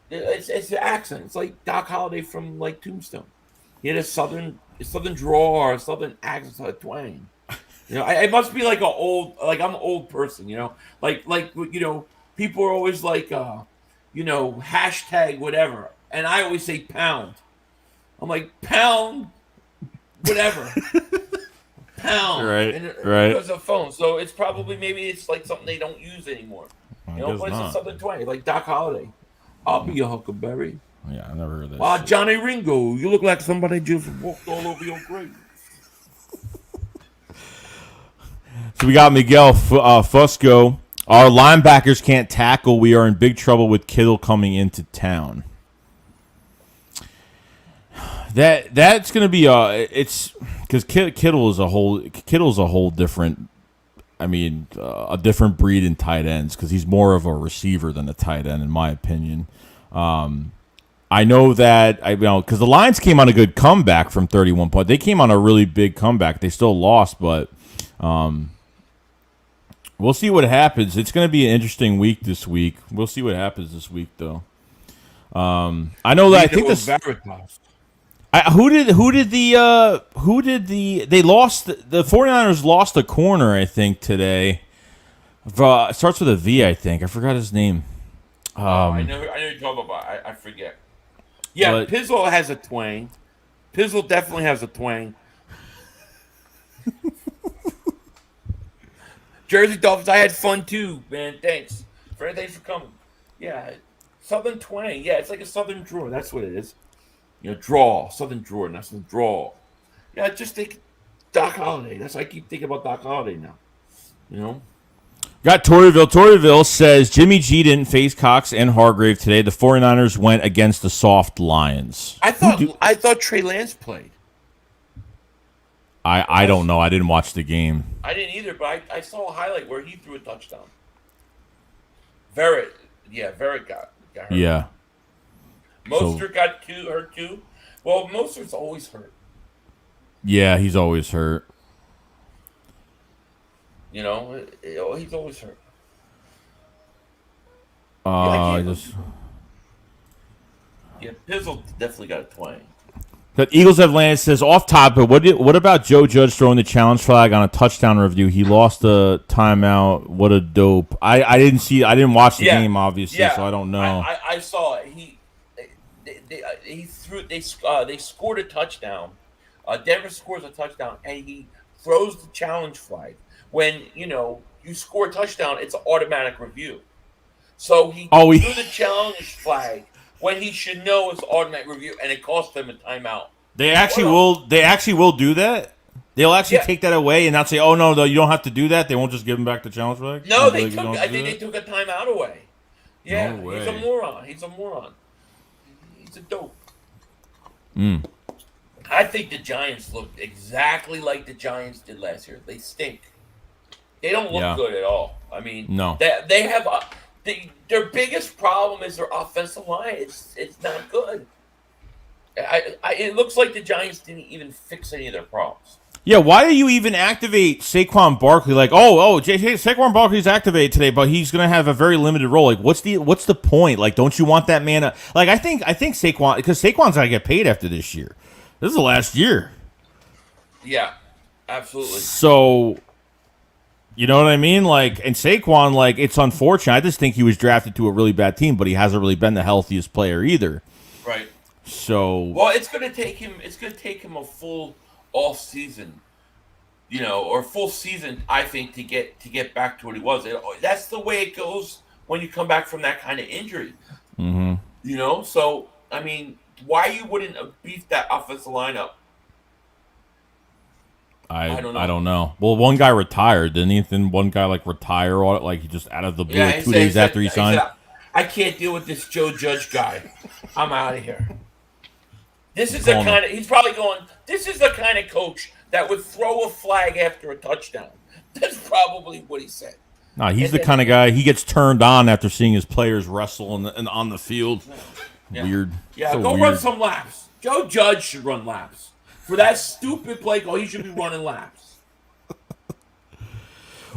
It's an accent. It's like Doc Holliday from like Tombstone. He had a southern drawl or a southern accent, a twang. It must be like I'm an old person. Like people are always like hashtag whatever, and I always say pound. I'm like pound, whatever. Pound. Right. Because of phone. So it's probably maybe it's like something they don't use anymore. But it's a southern twang, like Doc Holliday. I'll be a huckleberry. Yeah, I never heard that. Wow, Johnny Ringo, you look like somebody just walked all over your grave. So we got Miguel Fusco. Our linebackers can't tackle. We are in big trouble with Kittle coming into town. That's going to be it's because Kittle is a whole different. I mean, a different breed in tight ends because he's more of a receiver than a tight end, in my opinion. I know that because the Lions came on a good comeback from 31 points. They came on a really big comeback. They still lost, but we'll see what happens. It's going to be an interesting week this week. We'll see what happens this week, though. I know that I think this. They lost the 49ers lost a corner, I think, today. It starts with a V, I think. I forgot his name. I know you're talking about. I forget. Yeah, Pizzle has a twang. Pizzle definitely has a twang. Jersey Dolphins, I had fun too, man. Thanks for coming. Yeah, Southern twang. Yeah, it's like a Southern draw. That's what it is. Draw, Southern draw, that's the draw. Yeah, just think Doc Holliday. That's why I keep thinking about Doc Holliday now. Got Torreyville. Torreyville says Jimmy G didn't face Cox and Hargrave today. The 49ers went against the soft Lions. I thought Trey Lance played. I don't know. I didn't watch the game. I didn't either, but I saw a highlight where he threw a touchdown. Verrett got hurt. Yeah. Mostert got hurt too. Well, Mostert's always hurt. Yeah, he's always hurt. He's always hurt. Yeah, Pizzle definitely got a twang. The Eagles have landed says off topic. What about Joe Judge throwing the challenge flag on a touchdown review? He lost a timeout. What a dope! I didn't see. I didn't watch the game obviously, so I don't know. I saw it. They scored a touchdown. Denver scores a touchdown, and he throws the challenge flag. When you score a touchdown, it's an automatic review. So he threw the challenge flag when he should know it's automatic review, and it cost them a timeout. They actually will. They actually will do that. They'll actually take that away and not say, "Oh no, you don't have to do that." They won't just give him back the challenge flag. No, they took. I think they took a timeout away. Yeah, no way. He's a moron. He's a dope. I think the Giants look exactly like the Giants did last year. They stink. They don't look good at all. I mean, no. They have their biggest problem is their offensive line. It's not good. It looks like the Giants didn't even fix any of their problems. Yeah, why do you even activate Saquon Barkley? Like, Saquon Barkley's activated today, but he's going to have a very limited role. Like, what's the point? Like, don't you want that man? Like, I think Saquon, because Saquon's got to get paid after this year. This is the last year. Yeah, absolutely. So, you know what I mean? Like, and Saquon, like, it's unfortunate. I just think he was drafted to a really bad team, but he hasn't really been the healthiest player either. Right. So, well, it's going to take him a full off season, or full season, I think, to get back to what he was. That's the way it goes when you come back from that kind of injury. Mm-hmm. So I mean, why you wouldn't beef that offensive lineup? I don't know. Well, one guy retired, didn't he? Then one guy retire, like he just out of the blue, like 2 days after he signed. I can't deal with this Joe Judge guy. I'm out of here. This is he's probably going, this is the kind of coach that would throw a flag after a touchdown. That's probably what he said. No, he's the kind of guy, he gets turned on after seeing his players wrestle on the field. Yeah. Weird. Yeah, so go weird. run some laps. Joe Judge should run laps. For that stupid play call, he should be running laps.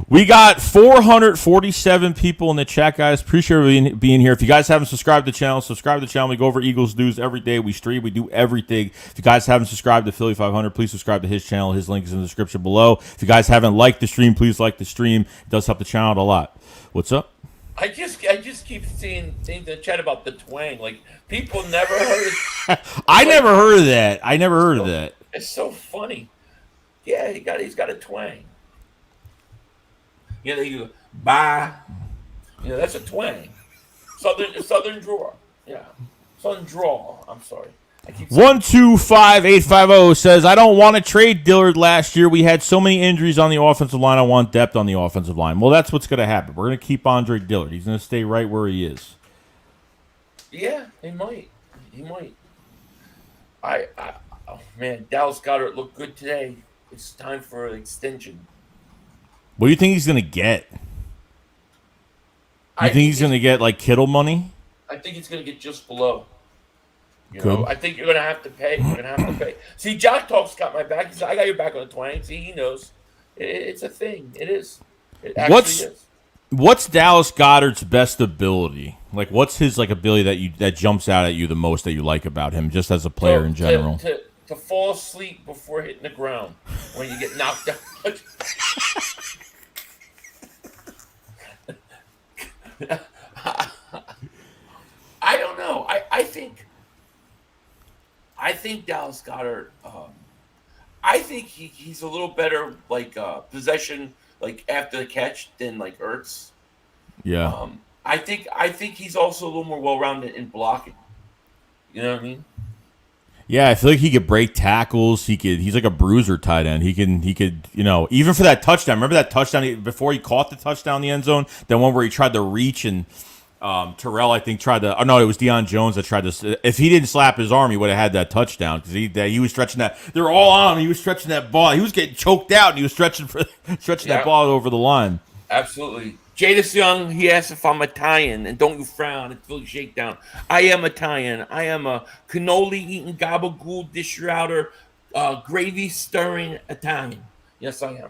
We got 447 people in the chat, guys. Appreciate being here. If you guys haven't subscribed to the channel, subscribe to the channel. We go over Eagles news every day. We stream. We do everything. If you guys haven't subscribed to Philly 500, please subscribe to his channel. His link is in the description below. If you guys haven't liked the stream, please like the stream. It does help the channel out a lot. What's up? I just keep seeing things in the chat about the twang. Like, people never heard it. I never heard of that. I never heard of that. It's so funny. Yeah, he's got a twang. You go, bye. That's a twang. Southern draw. Yeah. Southern draw. I'm sorry. 125850 says, I don't want to trade Dillard last year. We had so many injuries on the offensive line. I want depth on the offensive line. Well, that's what's going to happen. We're going to keep Andre Dillard. He's going to stay right where he is. Yeah, he might. Oh man, Dallas Goedert looked good today. It's time for an extension. What do you think he's going to get? You think he's going to get Kittle money? I think he's going to get just below. I think you're going to have to pay. You're going to have to pay. See, Jock Talk's got my back. He said, I got your back on the twang. See, he knows. It's a thing. It is. It actually is. What's Dallas Goedert's best ability? What's his ability that jumps out at you the most that you like about him, just as a player in general? To fall asleep before hitting the ground when you get knocked out. I don't know. I think Dallas Goedert. I think he's a little better possession after the catch than Ertz. Yeah. I think he's also a little more well-rounded in blocking. You know what I mean? Yeah, I feel like he could break tackles. He's like a bruiser tight end. He could, even for that touchdown. Remember that touchdown before he caught the touchdown in the end zone? That one where he tried to reach and Terrell, I think, tried to. Oh no, it was Deion Jones that tried to. If he didn't slap his arm, he would have had that touchdown because he was stretching that. They were all on him. He was stretching that ball. He was getting choked out, and he was stretching that ball over the line. Absolutely. Jadis Young, he asked if I'm Italian, and don't you frown, it's Philly Shakedown. I am Italian. I am a cannoli-eating, gabagool, dish-router, gravy-stirring Italian. Yes, I am.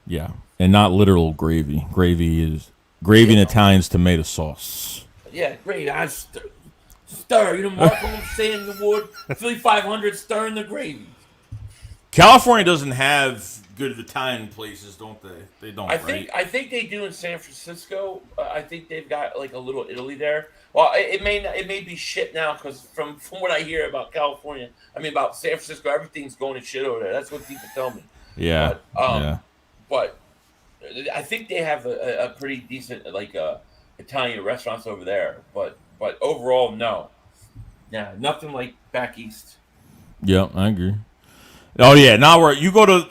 Yeah, and not literal gravy. Gravy in Italian's tomato sauce. Yeah, gravy. I stir stir. You know, Mark Holmes saying the word Philly 500, stirring the gravy. California doesn't have good Italian places, don't they? They don't, right? I think they do in San Francisco. I think they've got like a little Italy there. Well, it may be shit now because from what I hear about California, I mean about San Francisco, everything's going to shit over there. That's what people tell me. Yeah. But I think they have a pretty decent like Italian restaurants over there. But overall, no. Yeah, nothing like back east. Yeah, I agree. Oh yeah, now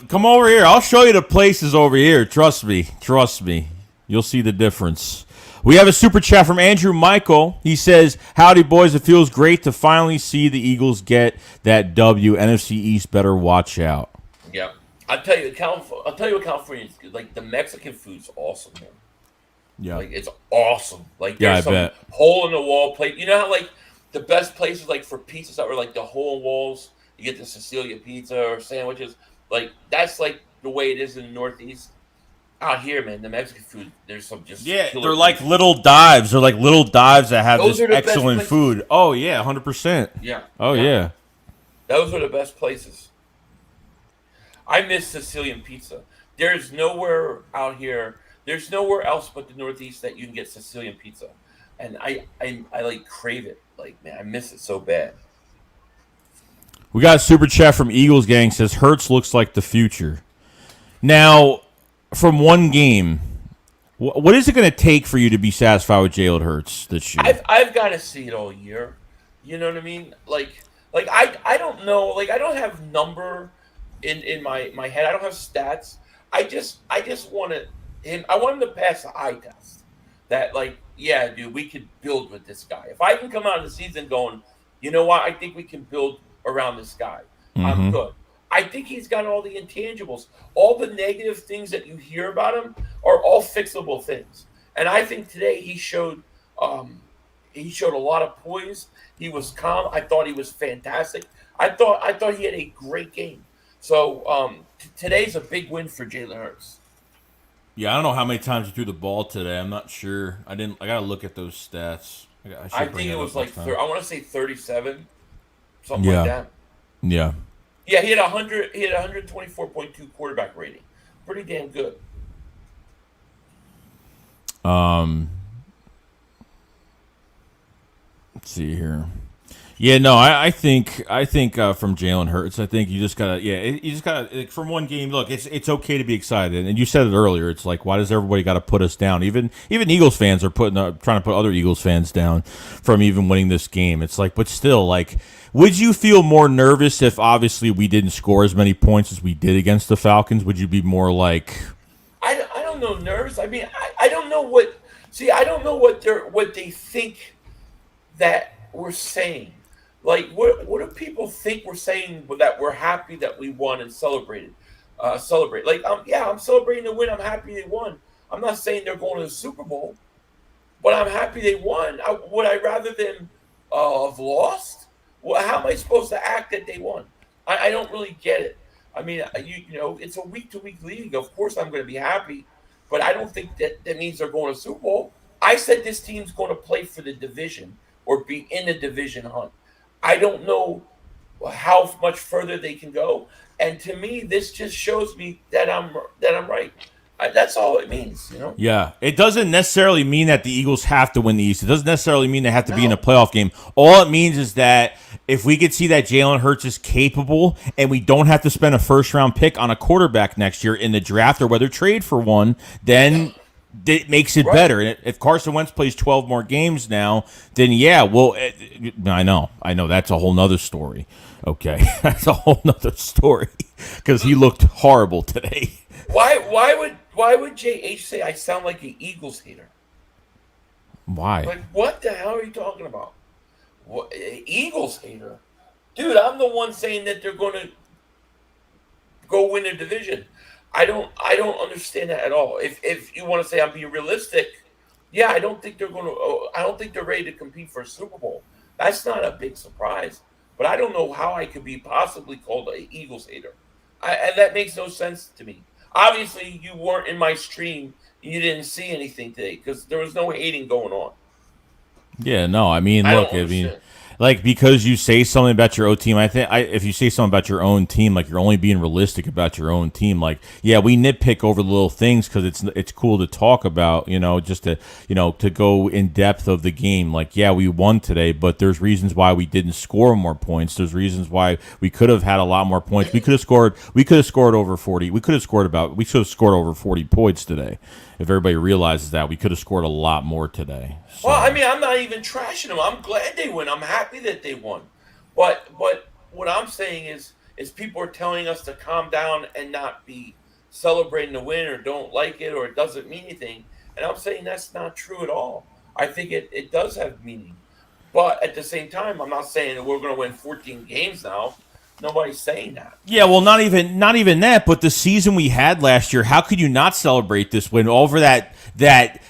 come over here. I'll show you the places over here. Trust me. You'll see the difference. We have a super chat from Andrew Michael. He says, "Howdy boys, it feels great to finally see the Eagles get that W. NFC East better watch out." Yeah, I'll tell you what California is good. Like the Mexican food's awesome, man. Yeah, like it's awesome. Like yeah, there's I bet. hole in the wall plate. You know how like the best places like for pizzas that were like the hole in walls. You get the Sicilian pizza or sandwiches. Like that's like the way it is in the Northeast. Out here, man, the Mexican food. There's some just they're like little dives. They're like little dives that have Those this excellent food. Oh yeah, 100%. Yeah. Oh yeah. Those are the best places. I miss Sicilian pizza. There's nowhere out here. There's nowhere else but the Northeast that you can get Sicilian pizza, and I like crave it. Like man, I miss it so bad. We got a super chat from Eagles Gang says Hurts looks like the future. Now, from one game, what is it going to take for you to be satisfied with Jalen Hurts this year? I've got to see it all year. You know what I mean? Like I don't know. Like I don't have number in my head. I don't have stats. I just want him. I want him to pass the eye test. That like yeah, dude, we could build with this guy. If I can come out of the season going, you know what? I think we can build around this guy. I'm good. I think he's got all the intangibles. All the negative things that you hear about him are all fixable things. And I think today he showed a lot of poise. He was calm. I thought he was fantastic. I thought he had a great game. So today's a big win for Jalen Hurts. Yeah, I don't know how many times he threw the ball today. I'm not sure. I got to look at those stats. I think it was like I want to say 37. Something like that. Yeah. Yeah, he had 100. He had 124.2 quarterback rating. Pretty damn good. Let's see here. Yeah, no, I think from Jalen Hurts, I think you just gotta from one game. Look, it's okay to be excited, and you said it earlier. It's like, why does everybody got to put us down? Even Eagles fans are trying to put other Eagles fans down from even winning this game. It's like, but still, like, would you feel more nervous if obviously we didn't score as many points as we did against the Falcons? Would you be more like? I don't know nervous. I mean, I don't know what. See, I don't know what they think that we're saying. Like, what do people think we're saying that we're happy that we won and celebrated? Celebrate. Like, I'm celebrating the win. I'm happy they won. I'm not saying they're going to the Super Bowl, but I'm happy they won. Would I rather them have lost? Well, how am I supposed to act that they won? I don't really get it. I mean, you know, it's a week-to-week league. Of course I'm going to be happy, but I don't think that means they're going to Super Bowl. I said this team's going to play for the division or be in the division hunt. I don't know how much further they can go, and to me, this just shows me that I'm right. That's all it means, you know. Yeah, it doesn't necessarily mean that the Eagles have to win the East. It doesn't necessarily mean they have to be in a playoff game. All it means is that if we could see that Jalen Hurts is capable, and we don't have to spend a first-round pick on a quarterback next year in the draft or whether trade for one, then it makes it better. And if Carson Wentz plays 12 more games now, then yeah, well, I know that's a whole nother story. Okay, that's a whole nother story because he looked horrible today. Why would JH say I sound like an Eagles hater? Why? Like, what the hell are you talking about? What, Eagles hater? Dude, I'm the one saying that they're going to go win their division. I don't understand that at all. If you want to say I'm being realistic, yeah, I don't think they're ready to compete for a Super Bowl. That's not a big surprise. But I don't know how I could be possibly called an Eagles hater. And that makes no sense to me. Obviously, you weren't in my stream. You didn't see anything today because there was no hating going on. Yeah, no, I mean, look, I mean, like because you say something about your own team, if you say something about your own team, like you're only being realistic about your own team. Like, yeah, we nitpick over the little things because it's cool to talk about, just to go in depth of the game. Like, yeah, we won today, but there's reasons why we didn't score more points. There's reasons why we could have had a lot more points. We could have scored over 40. We could have scored over 40 points today. If everybody realizes that, we could have scored a lot more today. So. Well, I mean, I'm not even trashing them. I'm glad they win. I'm happy that they won. But what I'm saying is people are telling us to calm down and not be celebrating the win or don't like it or it doesn't mean anything. And I'm saying that's not true at all. I think it does have meaning. But at the same time, I'm not saying that we're going to win 14 games now. Nobody's saying that. Yeah, well, not even that. But the season we had last year, how could you not celebrate this win over that I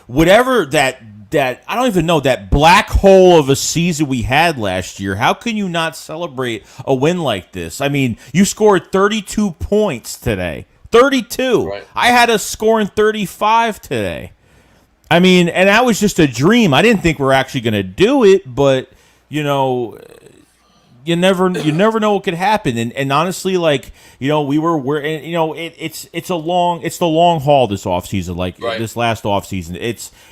don't even know, that black hole of a season we had last year? How can you not celebrate a win like this? I mean, you scored 32 points today. 32. Right. I had us scoring 35 today. I mean, and that was just a dream. I didn't think we were actually going to do it, but you never know what could happen. And honestly, like, it's the long haul this offseason, like right. This last offseason.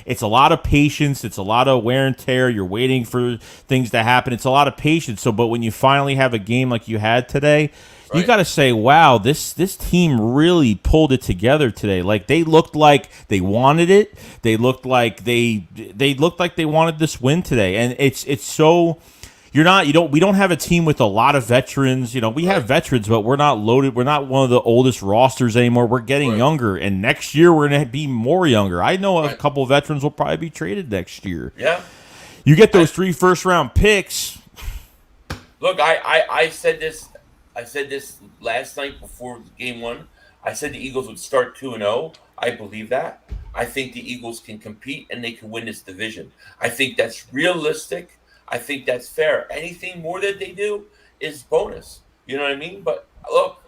It's a lot of patience, it's a lot of wear and tear. You're waiting for things to happen. It's a lot of patience. So but when you finally have a game like you had today, you got to say, wow, this team really pulled it together today. Like they looked like they wanted it. They looked like they wanted this win today. And it's so we don't have a team with a lot of veterans. We have veterans, but we're not loaded. We're not one of the oldest rosters anymore. We're getting younger, and next year we're going to be more younger. I know a couple of veterans will probably be traded next year. Yeah. You get those 3 first-round picks. Look, I said this last night before game 1. I said the Eagles would start 2-0. I believe that. I think the Eagles can compete and they can win this division. I think that's realistic. I think that's fair. Anything more that they do is bonus. You know what I mean? But look,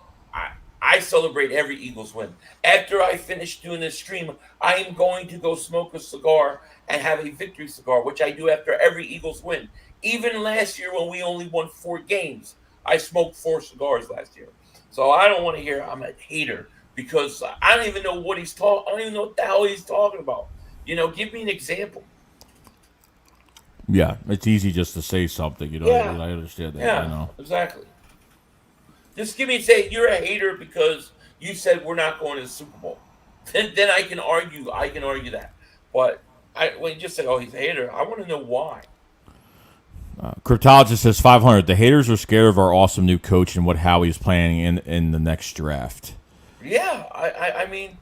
I celebrate every Eagles win. After I finish doing this stream, I am going to go smoke a cigar and have a victory cigar, which I do after every Eagles win. Even last year when we only won 4 games, I smoked 4 cigars last year. So I don't want to hear I'm a hater because I don't even know what I don't even know what the hell he's talking about. Give me an example. Yeah, it's easy just to say something, Yeah. I understand that. Yeah, exactly. Just say you're a hater because you said we're not going to the Super Bowl. Then I can argue that. But when you just say, oh, he's a hater, I want to know why. Cryptologist says 500. The haters are scared of our awesome new coach and what Howie's planning in the next draft. Yeah, I mean,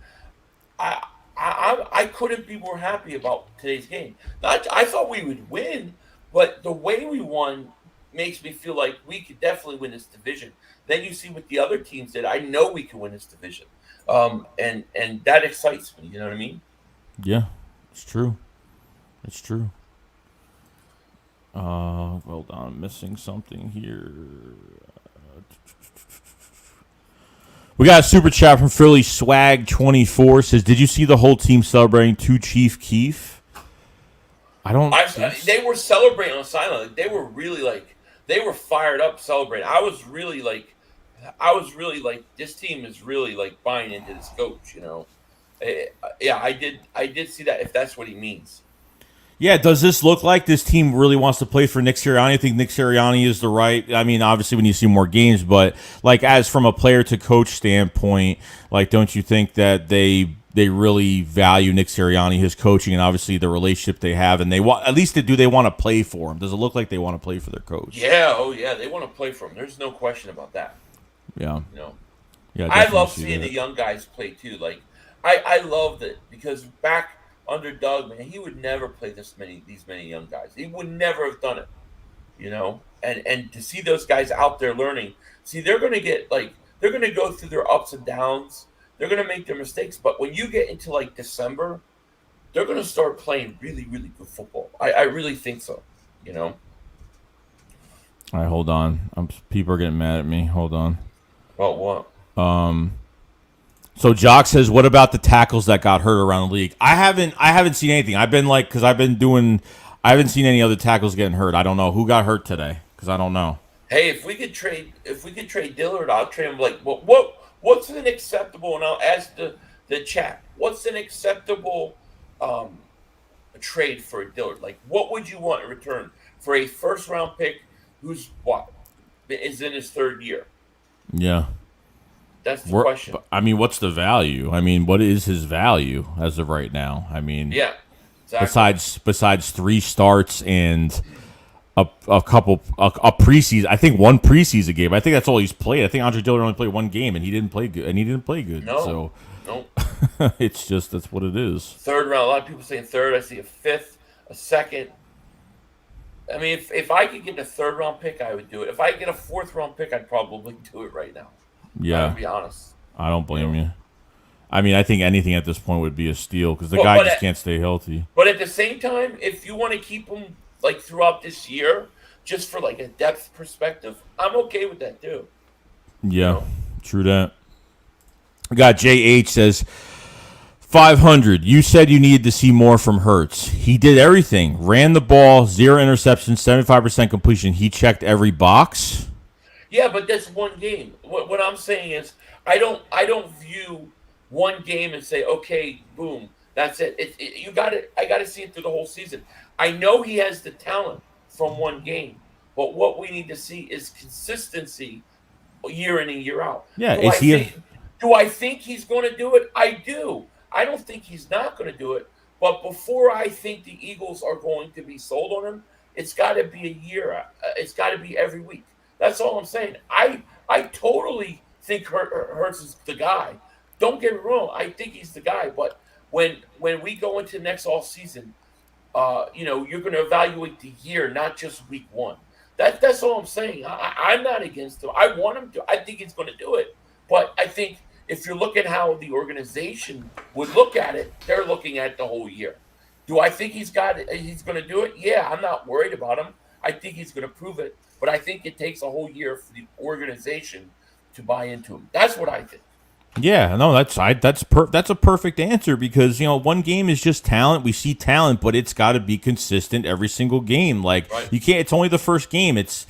I couldn't be more happy about today's game. I thought we would win, but the way we won makes me feel like we could definitely win this division. Then you see what the other teams did. I know we can win this division, and that excites me. You know what I mean? Yeah, it's true. It's true. Hold on, I'm missing something here. We got a super chat from Philly Swag 24 says, "Did you see the whole team celebrating to Chief Keef?" They were celebrating on the sideline. They were really they were fired up celebrating. I was really like, this team is really buying into this coach. Yeah, I did see that. If that's what he means. Yeah, does this look like this team really wants to play for Nick Sirianni? I think Nick Sirianni is the right. I mean, obviously we need to see more games, but as from a player to coach standpoint, don't you think that they really value Nick Sirianni, his coaching, and obviously the relationship they have, and they want do they want to play for him? Does it look like they want to play for their coach? Yeah, they want to play for him. There's no question about that. Yeah, yeah. I love seeing the young guys play too. I love that because back under Doug, man, he would never play these many young guys. He would never have done it, and to see those guys out there learning, they're going to get they're going to go through their ups and downs. They're going to make their mistakes, but when you get into December, they're going to start playing really, really good football. I really think so. All right, hold on. People are getting mad at me. Hold on. Well, what? So Jock says, "What about the tackles that got hurt around the league?" I haven't seen anything. I've been because I've been doing I haven't seen any other tackles getting hurt. I don't know who got hurt today because I don't know. Hey, if we could trade Dillard, I'll trade him. Like, what's an acceptable? And I'll ask the chat. What's an acceptable trade for Dillard? Like, what would you want in return for a first round pick who's what is in his third year? Yeah. That's the question. I mean, what's the value? I mean, what is his value as of right now? I mean, yeah, exactly. besides 3 starts and a couple a preseason, I think 1 preseason game. I think that's all he's played. I think Andre Dillard only played 1 game, and he didn't play good. No, so it's just that's what it is. Third round. A lot of people saying third. I see a fifth, a second. I mean, if I could get a third round pick, I would do it. If I could get a fourth round pick, I'd probably do it right now. Yeah, to be honest, I don't blame you. I mean, I think anything at this point would be a steal because the guy just can't stay healthy. But at the same time, if you want to keep him like throughout this year, just for like a depth perspective, I'm okay with that too. Yeah, true that. We got JH says 500. You said you needed to see more from Hurts. He did everything. Ran the ball, 0 interceptions, 75% completion. He checked every box. Yeah, but that's one game. What I'm saying is, I don't view one game and say, okay, boom, that's it. You got it. I got to see it through the whole season. I know he has the talent from one game, but what we need to see is consistency, year in and year out. Yeah, do I think he's going to do it? I do. I don't think he's not going to do it. But before I think the Eagles are going to be sold on him, it's got to be a year. It's got to be every week. That's all I'm saying. I totally think Hurts is the guy. Don't get me wrong. I think he's the guy. But when we go into next off season, you're going to evaluate the year, not just week 1. That's all I'm saying. I'm not against him. I want him to. I think he's going to do it. But I think if you look at how the organization would look at it, they're looking at the whole year. Do I think he's going to do it? Yeah, I'm not worried about him. I think he's going to prove it. But I think it takes a whole year for the organization to buy into him. That's what I think. Yeah, no, that's a perfect answer because one game is just talent. We see talent, but it's got to be consistent every single game. Like right. You can't. It's only the first game. It's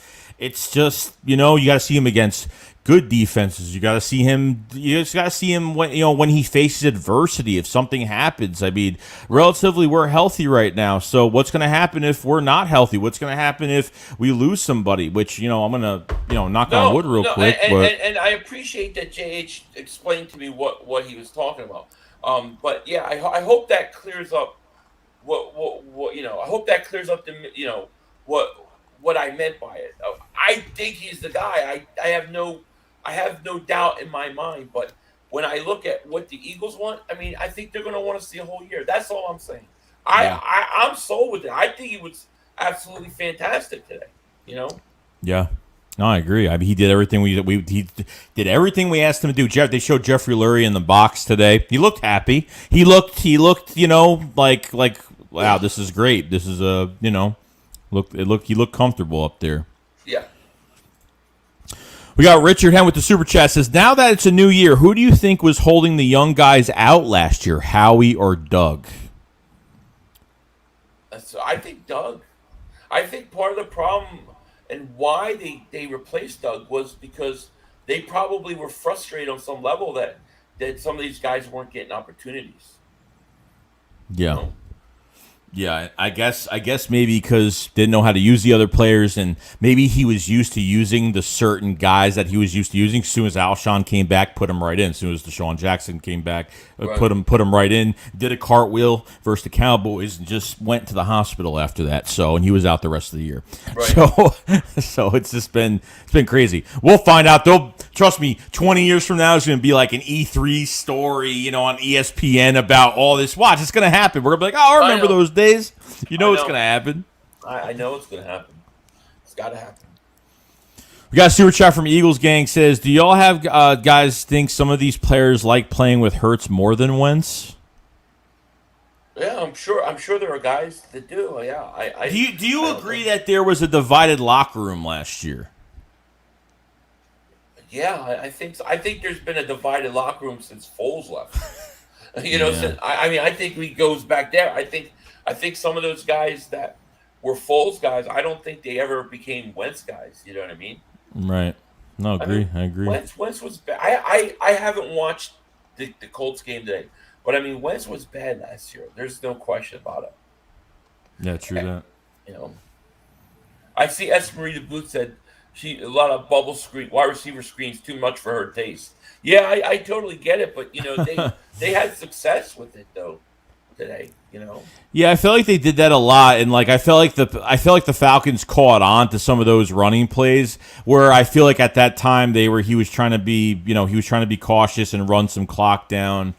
just you got to see him against good defenses. You got to see him. You just got to see him when he faces adversity. If something happens, I mean, relatively we're healthy right now. So what's going to happen if we're not healthy? What's going to happen if we lose somebody? Which I'm going to knock on wood real quick. And I appreciate that JH explained to me what he was talking about. But yeah, I hope that clears up what I hope that clears up the what I meant by it. I think he's the guy. I have no doubt in my mind, but when I look at what the Eagles want, I mean, I think they're going to want to see a whole year. That's all I'm saying. I'm sold with it. I think he was absolutely fantastic today. Yeah. No, I agree. I mean, he did everything he did everything we asked him to do. They showed Jeffrey Lurie in the box today. He looked happy. He looked, like wow, this is great. This is he looked comfortable up there. Yeah. We got Richard Hen with the super chat says, now that it's a new year, who do you think was holding the young guys out last year, Howie or Doug? I think Doug. I think part of the problem and why they replaced Doug was because they probably were frustrated on some level that some of these guys weren't getting opportunities. Yeah. Yeah, I guess maybe because didn't know how to use the other players, and maybe he was used to using the certain guys that he was used to using. As soon as Alshon came back, put him right in. As soon as Deshaun Jackson came back, right. put him right in. Did a cartwheel versus the Cowboys and just went to the hospital after that. And he was out the rest of the year. Right. So it's been crazy. We'll find out. Trust me, 20 years from now, it's going to be like an E3 story, on ESPN about all this. Watch, it's going to happen. We're going to be like, I remember those days. It's going to happen. I know it's going to happen. It's got to happen. We got a super chat from Eagles Gang says, do y'all have guys think some of these players like playing with Hurts more than Wentz? Yeah, I'm sure there are guys that do. Yeah. Do you agree that there was a divided locker room last year? Yeah, I think so. I think there's been a divided locker room since Foles left. Yeah. I think he goes back there. I think some of those guys that were Foles guys. I don't think they ever became Wentz guys. You know what I mean? Right. No, I agree. Wentz was bad. I haven't watched the Colts game today, but I mean Wentz was bad last year. There's no question about it. Yeah, true that. You know, I see Esmerita Booth said a lot of bubble screen, wide receiver screens too much for her taste. Yeah, I totally get it, but you know they had success with it though today. You know. Yeah, I felt like they did that a lot, and like I felt like the Falcons caught on to some of those running plays where I feel like at that time he was trying to be cautious and run some clock down,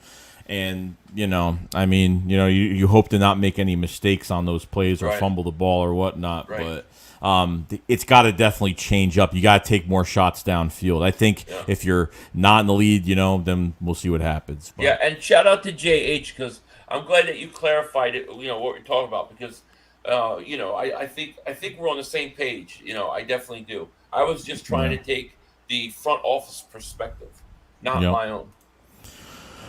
and you hope to not make any mistakes on those plays or fumble the ball or whatnot, but. It's got to definitely change up. You got to take more shots downfield. I think if you're not in the lead, then we'll see what happens. But. Yeah, and shout out to JH because I'm glad that you clarified it. What we're talking about because, I think we're on the same page. I definitely do. I was just trying to take the front office perspective, not my own.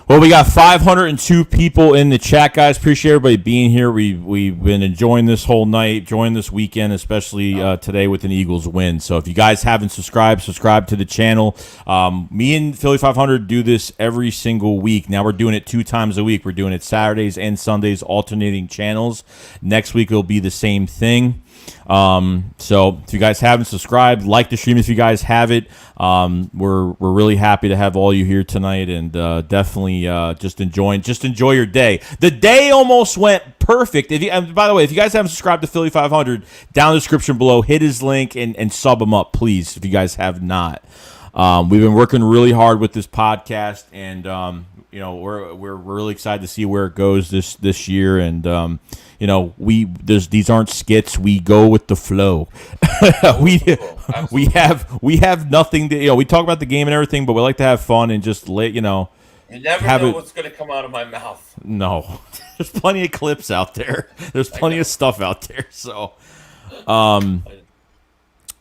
Well, we got 502 people in the chat, guys. Appreciate everybody being here. We've been enjoying this whole night, enjoying this weekend, especially today with an Eagles win. So if you guys haven't subscribe to the channel. Me and Philly 500 do this every single week. Now we're doing it 2 times a week. We're doing it Saturdays and Sundays, alternating channels. Next week it'll be the same thing. So if you guys haven't subscribed, like the stream if you guys have it. We're really happy to have all you here tonight, and definitely just enjoy your day. The day almost went perfect. And by the way, if you guys haven't subscribed to Philly 500, down in the description below, hit his link and sub him up, please, if you guys have not. We've been working really hard with this podcast, and we're really excited to see where it goes this year. And these aren't skits. We go with the flow. we have nothing to we talk about the game and everything, but we like to have fun and just let You never know what's going to come out of my mouth. No, there's plenty of clips out there. There's plenty of stuff out there. So,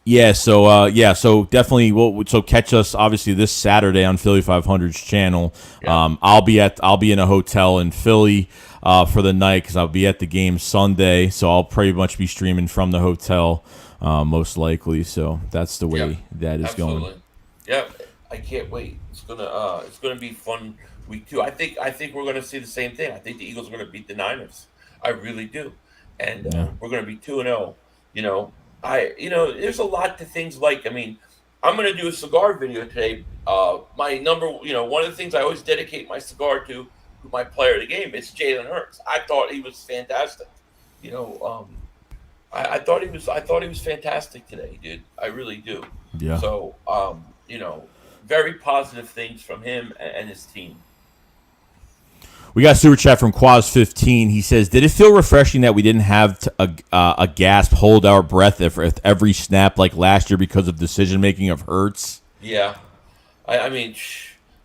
yeah. So definitely. So catch us obviously this Saturday on Philly 500's channel. Yeah. I'll be in a hotel in Philly for the night because I'll be at the game Sunday. So I'll pretty much be streaming from the hotel, most likely. So that's the way that is going. Yeah, I can't wait. It's gonna be fun week 2. I think we're gonna see the same thing. I think the Eagles are gonna beat the Niners. I really do, and we're gonna be 2-0. There's a lot to things like. I mean, I'm gonna do a cigar video today. My number, one of the things I always dedicate my cigar to my player of the game is Jalen Hurts. I thought he was fantastic. I thought he was fantastic today, dude. I really do. Yeah. So, very positive things from him and his team. We got a super chat from Quaz15. He says, "Did it feel refreshing that we didn't have a gasp, hold our breath at every snap like last year because of decision making of Hurts?" Yeah, I mean,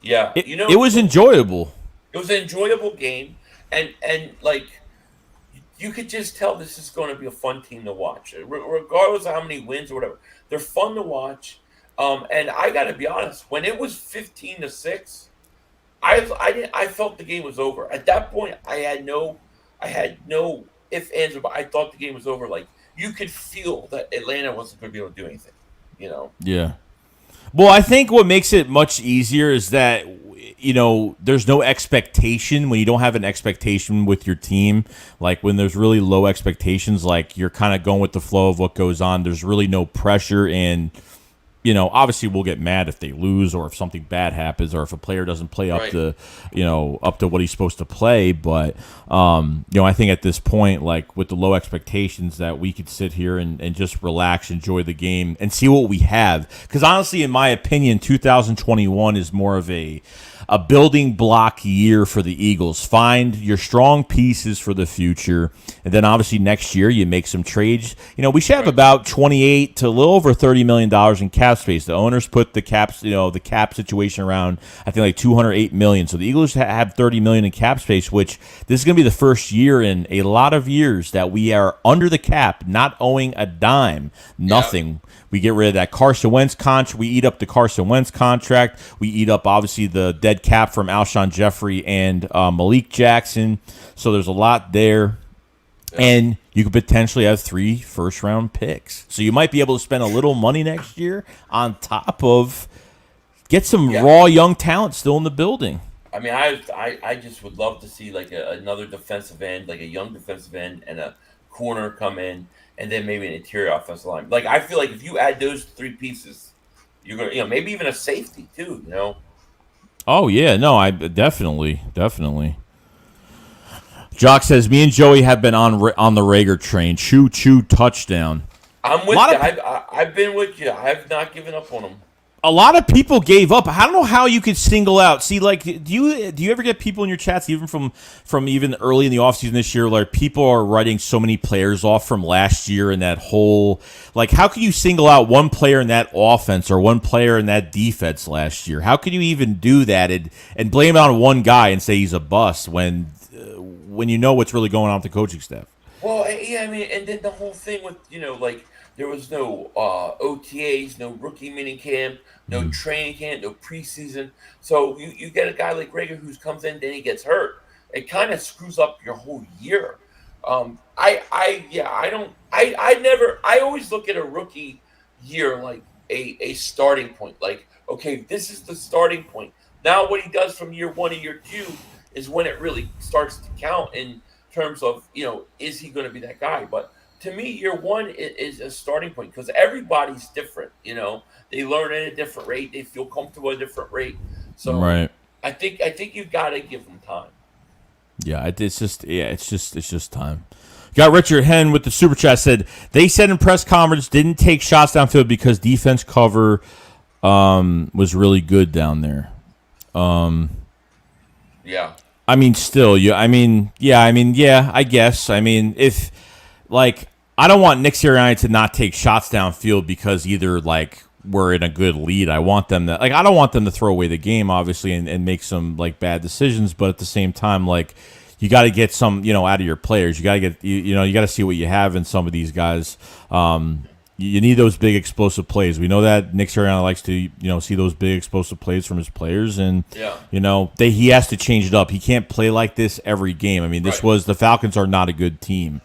yeah. It was enjoyable. It was an enjoyable game, and like you could just tell this is going to be a fun team to watch, regardless of how many wins or whatever. They're fun to watch. And I got to be honest, when it was 15-6, I felt the game was over. At that point, I had no ifs, ands, or buts. I thought the game was over. Like you could feel that Atlanta wasn't going to be able to do anything. Yeah. Well, I think what makes it much easier is that there's no expectation when you don't have an expectation with your team. Like when there's really low expectations, like you're kind of going with the flow of what goes on. There's really no pressure and. Obviously we'll get mad if they lose or if something bad happens or if a player doesn't play up to what he's supposed to play. But, I think at this point, like with the low expectations that we could sit here and just relax, enjoy the game and see what we have. Because honestly, in my opinion, 2021 is more of a building block year for the Eagles. Find your strong pieces for the future. And then obviously next year you make some trades. We should have about 28 to a little over $30 million in cap space. The owners put the caps, the cap situation around, I think like $208 million. So the Eagles have $30 million in cap space, which this is going to be the first year in a lot of years that we are under the cap, not owing a dime, nothing. Yeah. We get rid of that Carson Wentz contract. We eat up the Carson Wentz contract. We eat up, obviously, the dead cap from Alshon Jeffrey and Malik Jackson. So there's a lot there. And you could potentially have 3 first-round picks. So you might be able to spend a little money next year on top of get some raw young talent still in the building. I mean, I just would love to see like another defensive end, like a young defensive end and a corner come in, and then maybe an interior offensive line. Like I feel like if you add those 3 pieces, you're gonna, maybe even a safety too. Oh yeah, no, I definitely. Jock says, me and Joey have been on the Rager train. Choo choo touchdown. I'm with you. I've been with you. I have not given up on him. A lot of people gave up. I don't know how you could single out. See, like, do you ever get people in your chats, even from even early in the offseason this year, like people are writing so many players off from last year and that whole, like, how can you single out one player in that offense or one player in that defense last year? How can you even do that and blame it on one guy and say he's a bust when you know what's really going on with the coaching staff? Well, yeah, I mean, and then the whole thing with, like, there was no OTAs, no rookie mini camp, no training camp, no preseason. So you get a guy like Rager who comes in, then he gets hurt. It kind of screws up your whole year. I always look at a rookie year like a starting point. Like, okay, this is the starting point. Now what he does from year 1 to year 2 is when it really starts to count in terms of, is he going to be that guy? But to me, year 1 is a starting point because everybody's different. They learn at a different rate. They feel comfortable at a different rate. So right. I think you've got to give them time. Yeah, it's just time. Got Richard Henn with the super chat said they said in press conference didn't take shots downfield because defense cover was really good down there. Yeah. I mean, still, I guess. I mean, if, like, I don't want Nick Sirianni to not take shots downfield because either, like, we're in a good lead. I want them to, like, I don't want them to throw away the game, obviously, and make some, like, bad decisions. But at the same time, like, you got to get some, out of your players. You got to get, you got to see what you have in some of these guys. You need those big explosive plays. We know that Nick Sirianni likes to, see those big explosive plays from his players, and he has to change it up. He can't play like this every game. I mean, the Falcons are not a good team.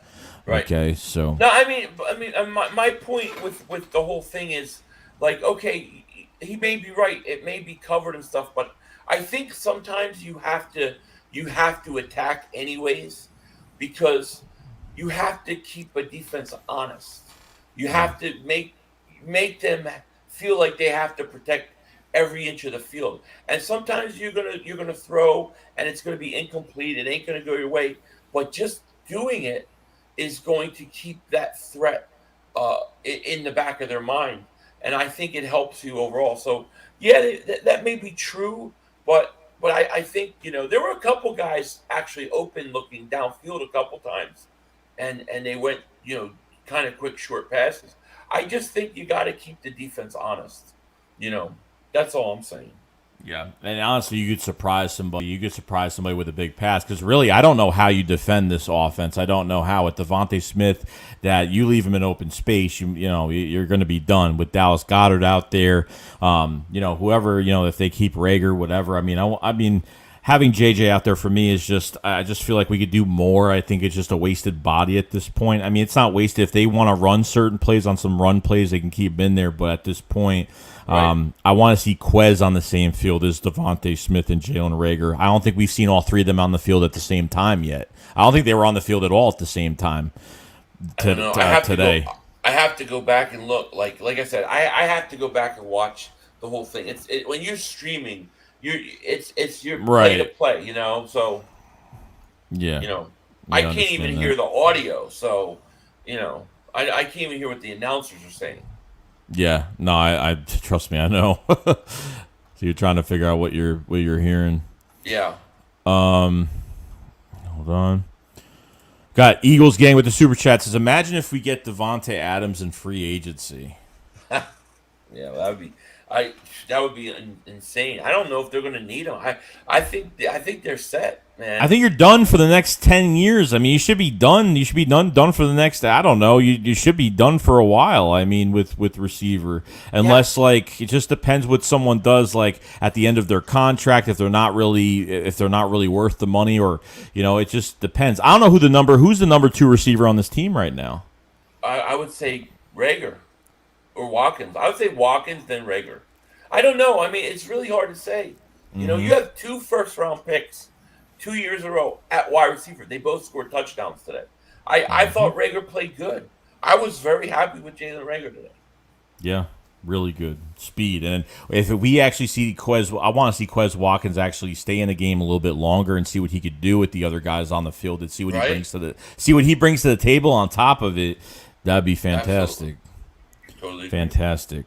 Right. Okay, so no, I mean, my point with the whole thing is, like, okay, he may be right. It may be covered and stuff, but I think sometimes you have to attack anyways, because you have to keep a defense honest. You have to make them feel like they have to protect every inch of the field. And sometimes you're gonna throw and it's gonna be incomplete. It ain't gonna go your way. But just doing it is going to keep that threat in the back of their mind. And I think it helps you overall. So yeah, that may be true, but I think there were a couple guys actually open looking downfield a couple times, and they went kind of quick short passes. I just think you got to keep the defense honest. That's all I'm saying. Yeah, and honestly, you could surprise somebody. You could surprise somebody with a big pass because really, I don't know how you defend this offense. I don't know how with Devontae Smith that you leave him in open space. You're going to be done with Dallas Goedert out there. Whoever if they keep Rager, whatever. I mean, having JJ out there for me is just, I just feel like we could do more. I think it's just a wasted body at this point. I mean, it's not wasted. If they want to run certain plays on some run plays, they can keep him in there. But at this point, I want to see Quez on the same field as Devontae Smith and Jalen Rager. I don't think we've seen all 3 of them on the field at the same time yet. I don't think they were on the field at all at the same time today. I have to go back and look. Like I said, I have to go back and watch the whole thing. When you're streaming, it's your play to play, so I can't even hear the audio, so I can't even hear what the announcers are saying. Yeah, no, I trust me, I know. So you're trying to figure out what you're hearing. Yeah. Hold on. Got Eagles gang with the super chat says, imagine if we get Devontae Adams in free agency. Yeah, that would be insane. I don't know if they're going to need him. I think they're set, man. I think you're done for the next 10 years. I mean, you should be done. You should be done for the next, I don't know. You should be done for a while. I mean, with receiver, unless like it just depends what someone does like at the end of their contract if they're not really worth the money, or it just depends. I don't know who's the number 2 receiver on this team right now. I would say Rager or Watkins. I would say Watkins then Rager. I don't know. I mean, it's really hard to say. You have 2 first-round picks 2 years in a row at wide receiver. They both scored touchdowns today. I thought Rager played good. I was very happy with Jalen Rager today. Yeah, really good speed. And if we actually see I want to see Quez Watkins actually stay in the game a little bit longer and see what he could do with the other guys on the field and see what he brings to the table on top of it. That'd be fantastic. Absolutely. Totally fantastic.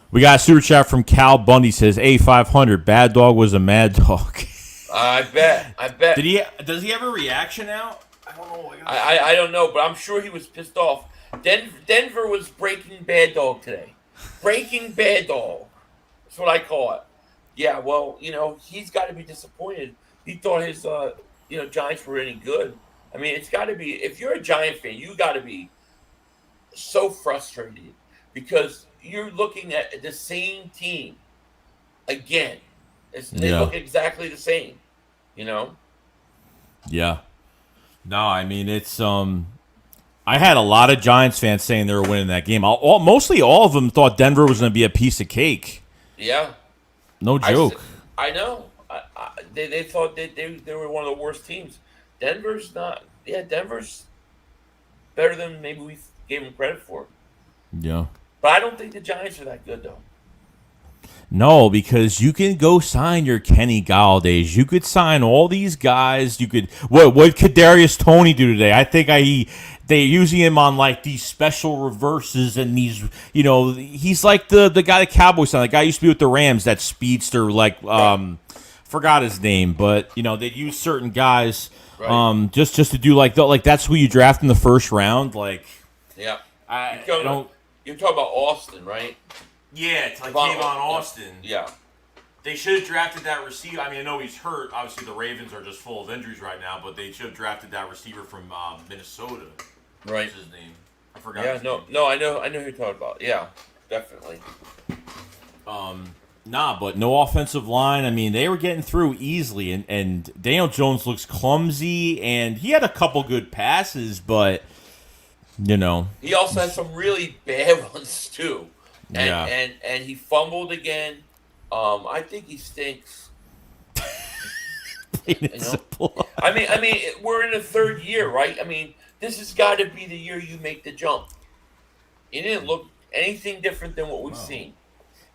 We got a super chat from Cal Bundy. Says A500 Bad Dog was a mad dog. I bet. Does he have a reaction out? I don't know. I don't know, but I'm sure he was pissed off. Denver was Breaking Bad Dog today. Breaking Bad Dog. That's what I call it. Yeah, well, he's got to be disappointed. He thought his Giants were any good. I mean, it's got to be, if you're a Giant fan, you got to be so frustrated because you're looking at the same team again. They look exactly the same, Yeah. No, I mean, it's I had a lot of Giants fans saying they were winning that game. Mostly all of them thought Denver was going to be a piece of cake. Yeah. No joke. I know. They thought they were one of the worst teams. Denver's not. Yeah, Denver's better than maybe we gave them credit for. Yeah. But I don't think the Giants are that good, though. No, because you can go sign your Kenny Galladay's. You could sign all these guys. You could. What could Darius Toney do today? I think they're using him on like these special reverses and these. He's like the guy the Cowboys signed. The guy used to be with the Rams. That speedster, like forgot his name, but they use certain guys. Right. Just to do like that's who you draft in the first round. Like, yeah, you're talking about Austin, right? Yeah, it's like Kayvon Austin. Yeah, they should have drafted that receiver. I mean, I know he's hurt. Obviously, the Ravens are just full of injuries right now, but they should have drafted that receiver from Minnesota. Right. What's his name? I forgot. Yeah, his name. No, I know who you're talking about. Yeah, definitely. But no offensive line. I mean, they were getting through easily, and Daniel Jones looks clumsy, and he had a couple good passes, but, He also had some really bad ones, too. And he fumbled again. I think he stinks. I mean, we're in the 3rd year, right? I mean, this has got to be the year you make the jump. He didn't look anything different than what we've seen.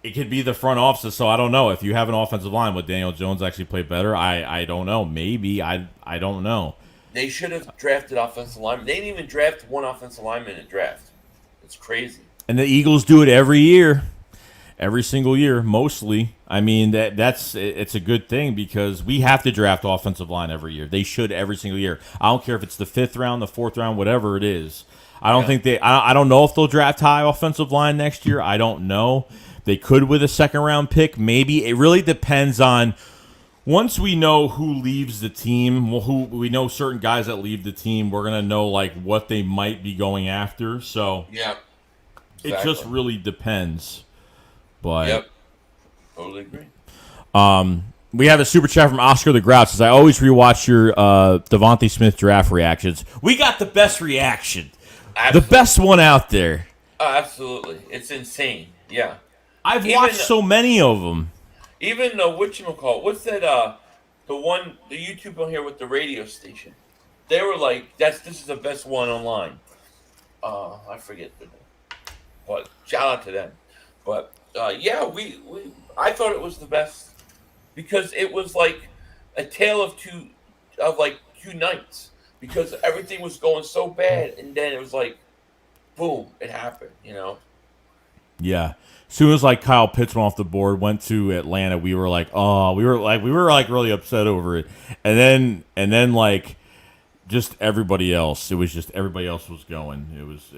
It could be the front office, so I don't know. If you have an offensive line, would Daniel Jones actually play better? I don't know. Maybe. I don't know. They should have drafted offensive linemen. They didn't even draft one offensive lineman in the draft. It's crazy. And the Eagles do it every year. Every single year, mostly. I mean, it's a good thing because we have to draft offensive line every year. They should every single year. I don't care if it's the 5th round, the 4th round, whatever it is. I don't think I don't know if they'll draft high offensive line next year. I don't know. They could with a 2nd round pick, maybe. It really depends on once we know who leaves the team. Who we know certain guys that leave the team. We're gonna know like what they might be going after. So yeah, exactly. It just really depends. But yep, totally agree. We have a super chat from Oscar the Grouch. Says I always rewatch your Devontae Smith draft reactions. We got the best reaction, the best one out there. Absolutely, it's insane. Yeah. I've watched so many of them. Even whatchamacallit, what's that? The YouTube on here with the radio station. They were like, this is the best one online. I forget the name, but shout out to them. But I thought it was the best because it was like a tale of two nights because everything was going so bad and then it was like, boom, it happened. Yeah. As soon as like Kyle Pitts went off the board, went to Atlanta, we were like, really upset over it. And then like just everybody else. It was just everybody else was going. It was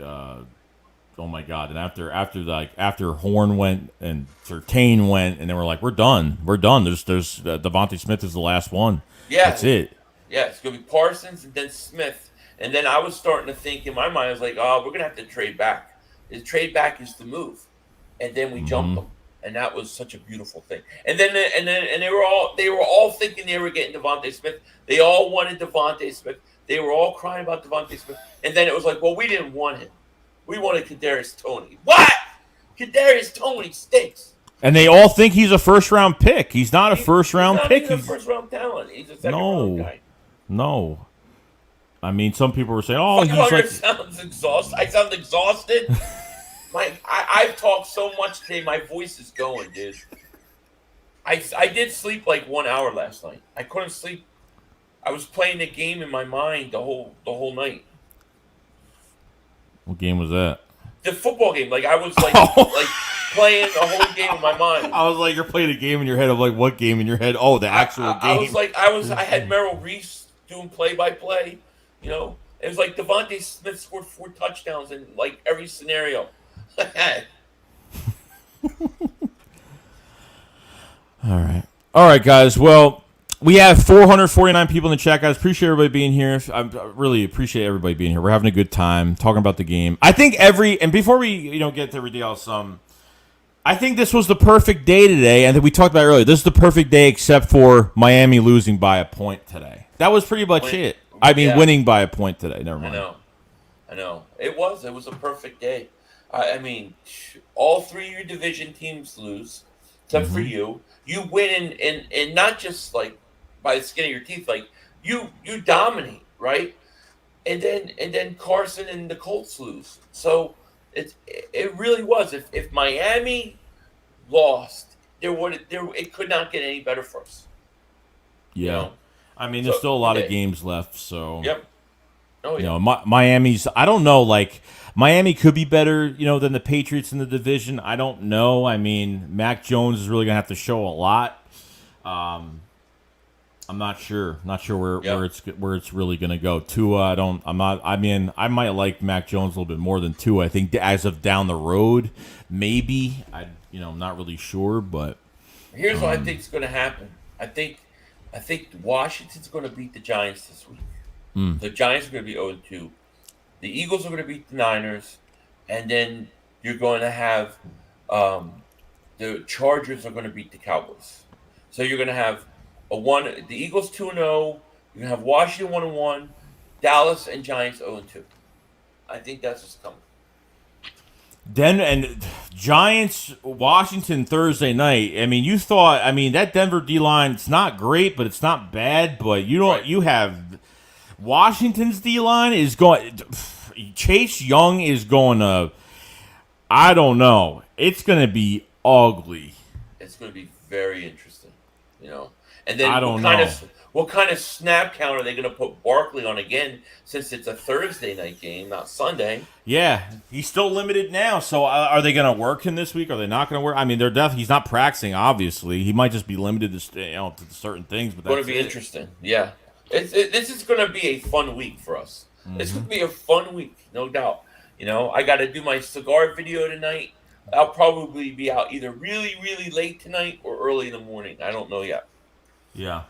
oh my god! And after Horn went and Surtain went, and they were like, we're done. There's Devontae Smith is the last one. Yeah, that's it. Yeah, it's gonna be Parsons and then Smith, and then I was starting to think in my mind, I was like, oh, we're gonna have to trade back. The trade back is the move, and then we jumped them, and that was such a beautiful thing. And then they were all thinking they were getting Devontae Smith. They all wanted Devontae Smith. They were all crying about Devontae Smith, and then it was like, well, we didn't want him. We wanted Kadarius Toney. What? Kadarius Toney stinks. And they all think he's a first-round pick. He's not a first-round pick. He's a first-round talent. He's a second-round guy. No. I mean, some people were saying, "Oh, he's like." Sounds exhausted. I sound exhausted. I've talked so much today. My voice is going, dude. I did sleep like 1 hour last night. I couldn't sleep. I was playing the game in my mind the whole night. What game was that? The football game. Like I was like playing a whole game in my mind. I was like, you're playing a game in your head. I'm like, what game in your head? Oh, the actual game. I had Merrill Reese doing play-by-play. You know, it was like Devontae Smith scored 4 touchdowns in like every scenario. All right, guys. Well, we have 449 people in the chat, guys. Appreciate everybody being here. I really appreciate everybody being here. We're having a good time talking about the game. I think and before we get to everything else, I think this was the perfect day today, and that we talked about earlier. This is the perfect day except for Miami losing by a point today. That was pretty much it. I mean, winning by a point today. Never mind. I know. It was a perfect day. I mean, all 3 of your division teams lose, except for you. You win and not just like by the skin of your teeth. Like you dominate, right? And then Carson and the Colts lose. So it really was. If Miami lost, it could not get any better for us. Yeah. You know? I mean, there's still a lot of games left, so. Yep. Oh, yeah. Miami's, I don't know, like, Miami could be better, than the Patriots in the division. I don't know. I mean, Mac Jones is really going to have to show a lot. I'm not sure. Not sure where it's really going to go. Tua, I might like Mac Jones a little bit more than Tua. I think as of down the road, maybe. I'm not really sure, but. Here's what I think is going to happen. I think Washington's going to beat the Giants this week. The Giants are going to be 0-2. The Eagles are going to beat the Niners. And then you're going to have the Chargers are going to beat the Cowboys. So you're going to have the Eagles 2-0. You're going to have Washington 1-1. Dallas and Giants 0-2. I think that's what's coming. And Giants, Washington Thursday night. I mean, that Denver D-line, it's not great, but it's not bad. But you have Washington's D-line is going. Chase Young is going to. I don't know. It's going to be ugly. It's going to be very interesting, And then I don't know. What kind of snap count are they going to put Barkley on again? Since it's a Thursday night game, not Sunday. Yeah, he's still limited now. So are they going to work him this week? Are they not going to work? I mean, he's not practicing. Obviously, he might just be limited to certain things. But it's going to be interesting. Yeah. This is going to be a fun week for us. It's going to be a fun week, no doubt. I got to do my cigar video tonight. I'll probably be out either really, really late tonight or early in the morning. I don't know yet. Yeah.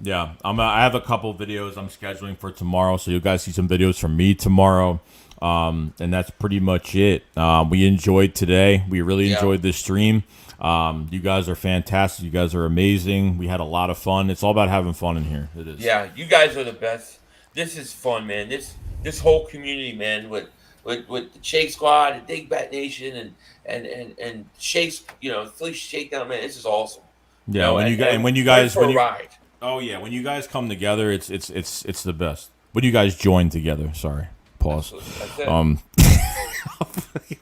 Yeah. I have a couple videos I'm scheduling for tomorrow, so you guys see some videos from me tomorrow. And that's pretty much it. We enjoyed today. We really enjoyed this stream. You guys are fantastic. You guys are amazing. We had a lot of fun. It's all about having fun in here. It is. Yeah, you guys are the best. This is fun, man. This whole community, man, with the Shake Squad, and Dig Bat Nation, and Shake's, Philly Shakedown, man. This is awesome. Yeah, when you guys ride. Oh yeah, when you guys come together, it's the best. When you guys join together, sorry, pause.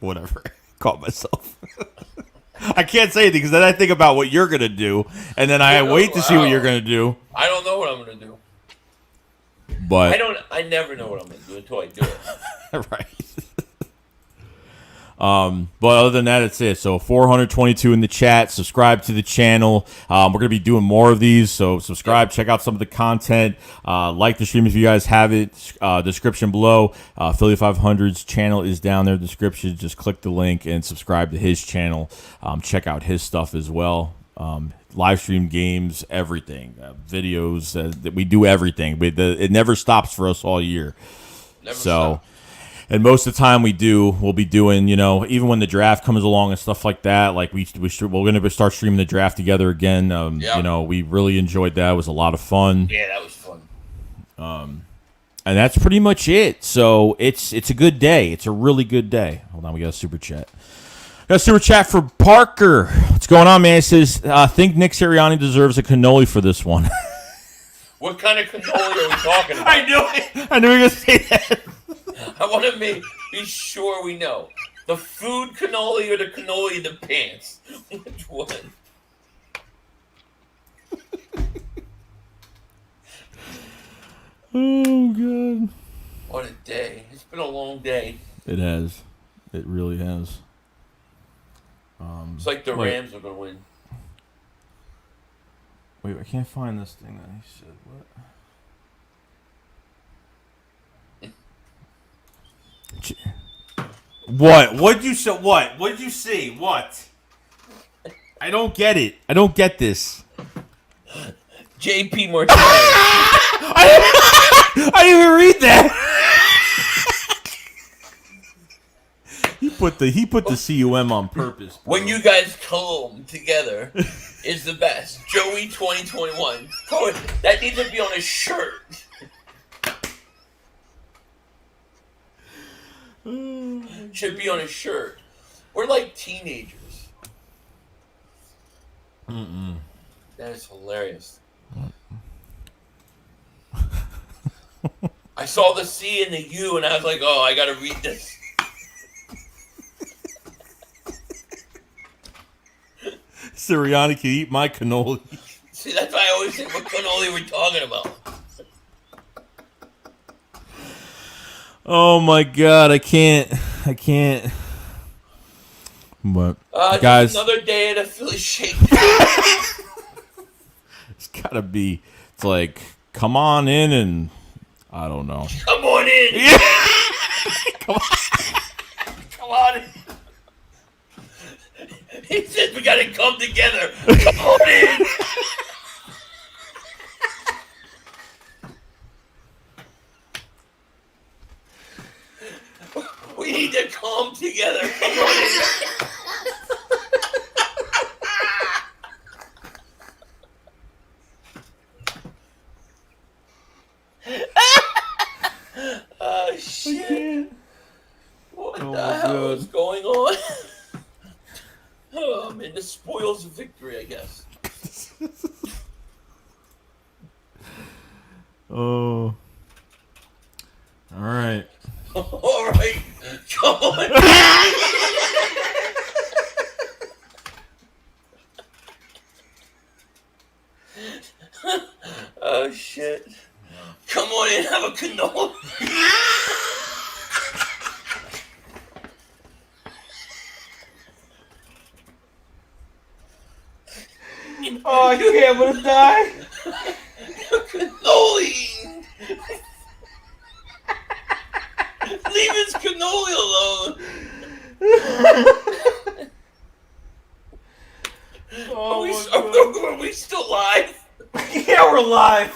Whatever. Caught myself. I can't say anything because then I think about what you're gonna do, and then I wait to see what you're gonna do. I don't know what I'm gonna do. But I never know what I'm gonna do until I do it. Right. But other than that, it's it. So 422 in the chat. Subscribe to the channel. We're going to be doing more of these. So subscribe. Check out some of the content. Like the stream if you guys have it. Description below. Philly 500's channel is down there in the description. Just click the link and subscribe to his channel. Check out his stuff as well. Live stream games, everything. Videos. That we do everything. It never stops for us all year. Never stop. And most of the time we'll be doing, even when the draft comes along and stuff like that, like we're going to start streaming the draft together again. We really enjoyed that. It was a lot of fun. Yeah, that was fun. And that's pretty much it. So it's a good day. It's a really good day. Hold on, we got a super chat. Got a super chat for Parker. What's going on, man? It says, I think Nick Sirianni deserves a cannoli for this one. What kind of cannoli are we talking about? I knew you were going to say that. I want to be sure we know. The food cannoli or the cannoli in the pants? Which one? Oh, God. What a day. It's been a long day. It has. It really has. It's like the Rams are going to win. Wait, I can't find this thing that he said. What? What'd you say? What? What'd you see? What? I don't get it. I don't get this. JP Martinez. I didn't even read that. He put the cum on purpose. Bro. When you guys comb together is the best. Joey 2021. That needs to be on a shirt. Should be on a shirt. We're like teenagers. That is hilarious. I saw the C and the U and I was like, oh, I gotta read this. Sirianni can eat my cannoli. See, that's why I always say what cannoli we're talking about. Oh my God, I can't. But guys, another day at a Philly Shakedown. It's gotta be. It's like, come on in and I don't know. Come on in. Yeah. Come on in. He said we gotta come together. Come on in. We need to come together. Come on in. Oh, shit. What the hell is going on? Oh, man, the spoils of victory, I guess. Oh. All right. All right. Come on. Oh, shit. Come on in, have a cannoli. Oh, you can't want to die. Cannoli. Leave his cannoli alone. Are we still live? Yeah, we're live.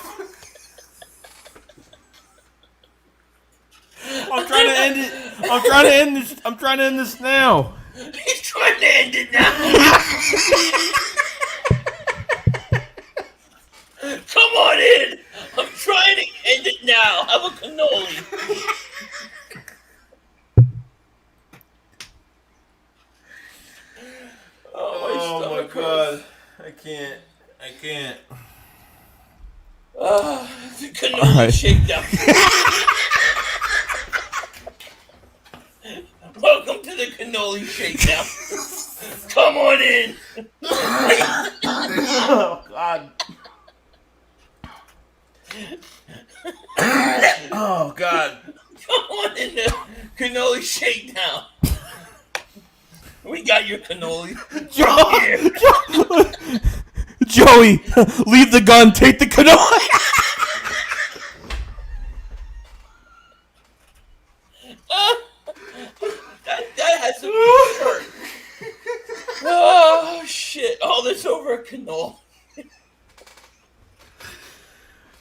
I'm trying to end it. I'm trying to end this now. He's trying to end it now. Come on in. I'm trying to end it now. Have a cannoli. Oh my God. I can't. The cannoli shakedown. Welcome to the cannoli shakedown. Come on in. Oh God. Oh God. Come on in the cannoli shakedown. cannoli. Joey, leave the gun, take the cannoli. That has to be a shirt. Oh, shit. All this over a cannoli.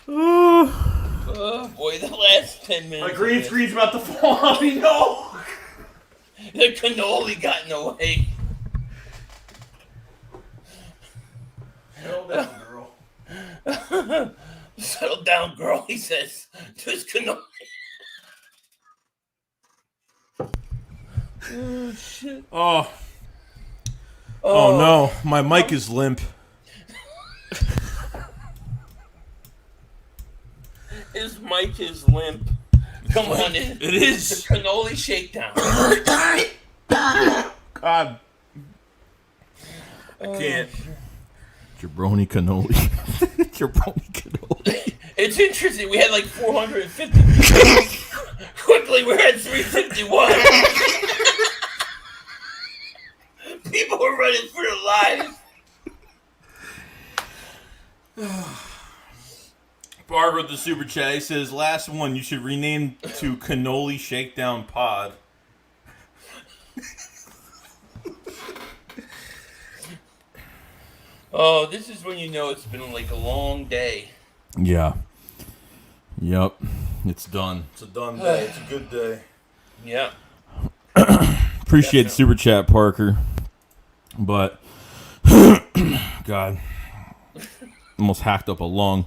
Oh, boy, the last 10 minutes. My green screen's about to fall on me, no. The cannoli got in the way. Settle down, girl. Settle down, girl, he says to his cannoli. Oh, shit. Oh no, my mic is limp. His mic is limp. Come on in. It is. The cannoli shakedown. God. I can't. Jabroni cannoli. Jabroni cannoli. It's interesting. We had like 450 people. Quickly, we're at 351. People were running for their lives. Barb with the super chat. He says, last one, you should rename to Cannoli Shakedown Pod. Oh, this is when you know it's been like a long day. Yeah. Yep. It's done. It's a done day. It's a good day. Yeah. Appreciate the super chat, Parker. But, God. Almost hacked up a lung.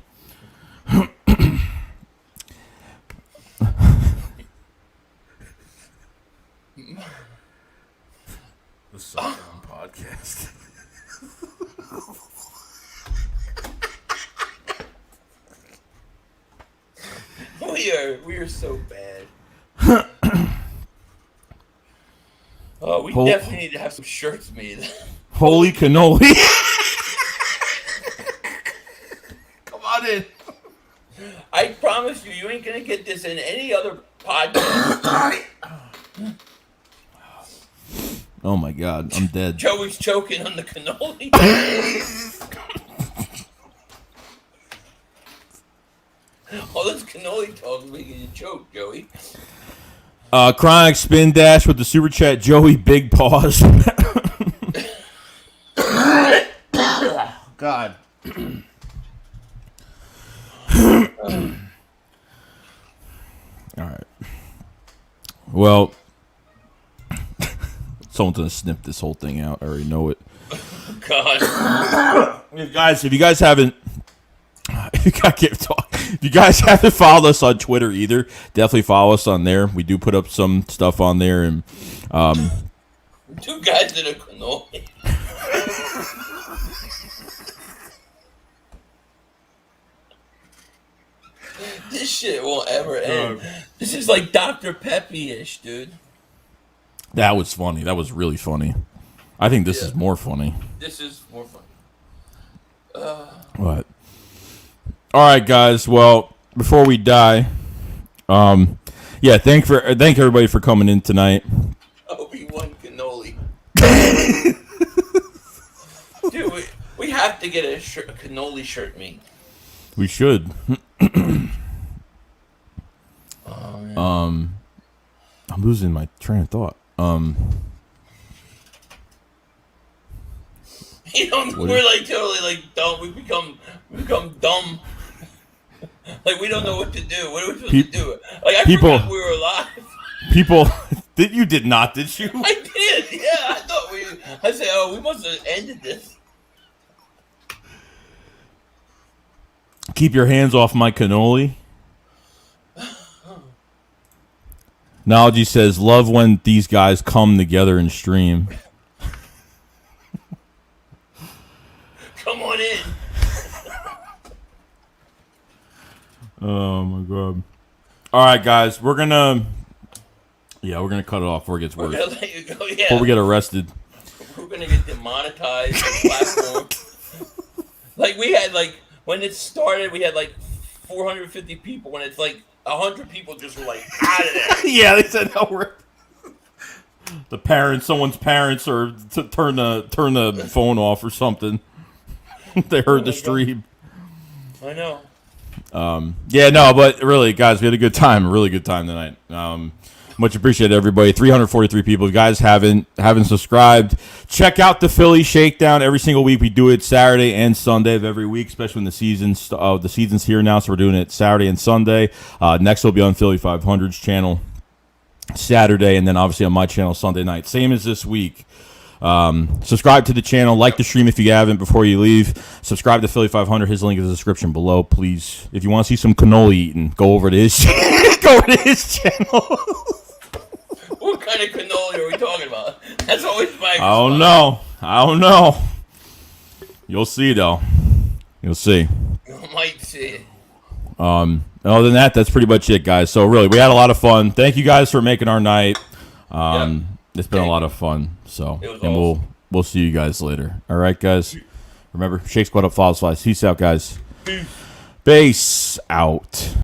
The Shakedown podcast. We are so bad. Oh, we definitely need to have some shirts made. Holy cannoli. Come on in. I promise you ain't gonna get this in any other podcast. Oh my God, I'm dead. Joey's choking on the cannoli. All this cannoli talk is making you choke, Joey. Chronic Spin Dash with the super chat. Joey, big pause. God. All right. Well, someone's gonna snip this whole thing out. I already know it. God. If you guys haven't, if you guys haven't followed us on Twitter either, definitely follow us on there. We do put up some stuff on there, and Two guys in a cannoli. This shit won't ever end. This is like Dr. Peppy-ish, dude. That was funny. That was really funny. I think this is more funny. This is more funny. What? All right, guys. Well, before we die, thank everybody for coming in tonight. Obi-Wan cannoli. Dude, we have to get a cannoli shirt made. We should. I'm losing my train of thought. You know, we're like totally like dumb. We become dumb. Like we don't know what to do. What are we supposed to do? Like I forgot we were alive. People, you did not, did you? I did. Yeah, I said, we must have ended this. Keep your hands off my cannoli. Nology says, love when these guys come together and stream. Come on in. Oh my God. All right, guys, we're gonna cut it off before it gets worse. We're gonna let you go, yeah. Before we get arrested. We're gonna get demonetized the platform. Like we had when it started, we had 450 people. When it's 100 people just were out of there. Yeah, they said no. the parents, someone's parents, or to turn the phone off or something. They heard the stream. I know. Yeah, no, but really, guys, we had a good time. A really good time tonight. Much appreciated, everybody. 343 people. If you guys haven't subscribed, check out the Philly Shakedown every single week. We do it Saturday and Sunday of every week, especially when the season's here now. So we're doing it Saturday and Sunday. Next will be on Philly 500's channel Saturday, and then obviously on my channel Sunday night. Same as this week. Subscribe to the channel, like the stream if you haven't before you leave. Subscribe to Philly 500. His link is in the description below. Please, if you want to see some cannoli eating, go over to his channel. What kind of cannoli are we talking about? That's always my response. I don't know. You'll see, though. You'll see. You might see. Other than that, that's pretty much it, guys. So, really, we had a lot of fun. Thank you guys for making our night. It's been a lot of fun. So, and awesome. we'll see you guys later. All right, guys. Remember, Shake Squad up, follows flies. Peace out, guys. Peace out.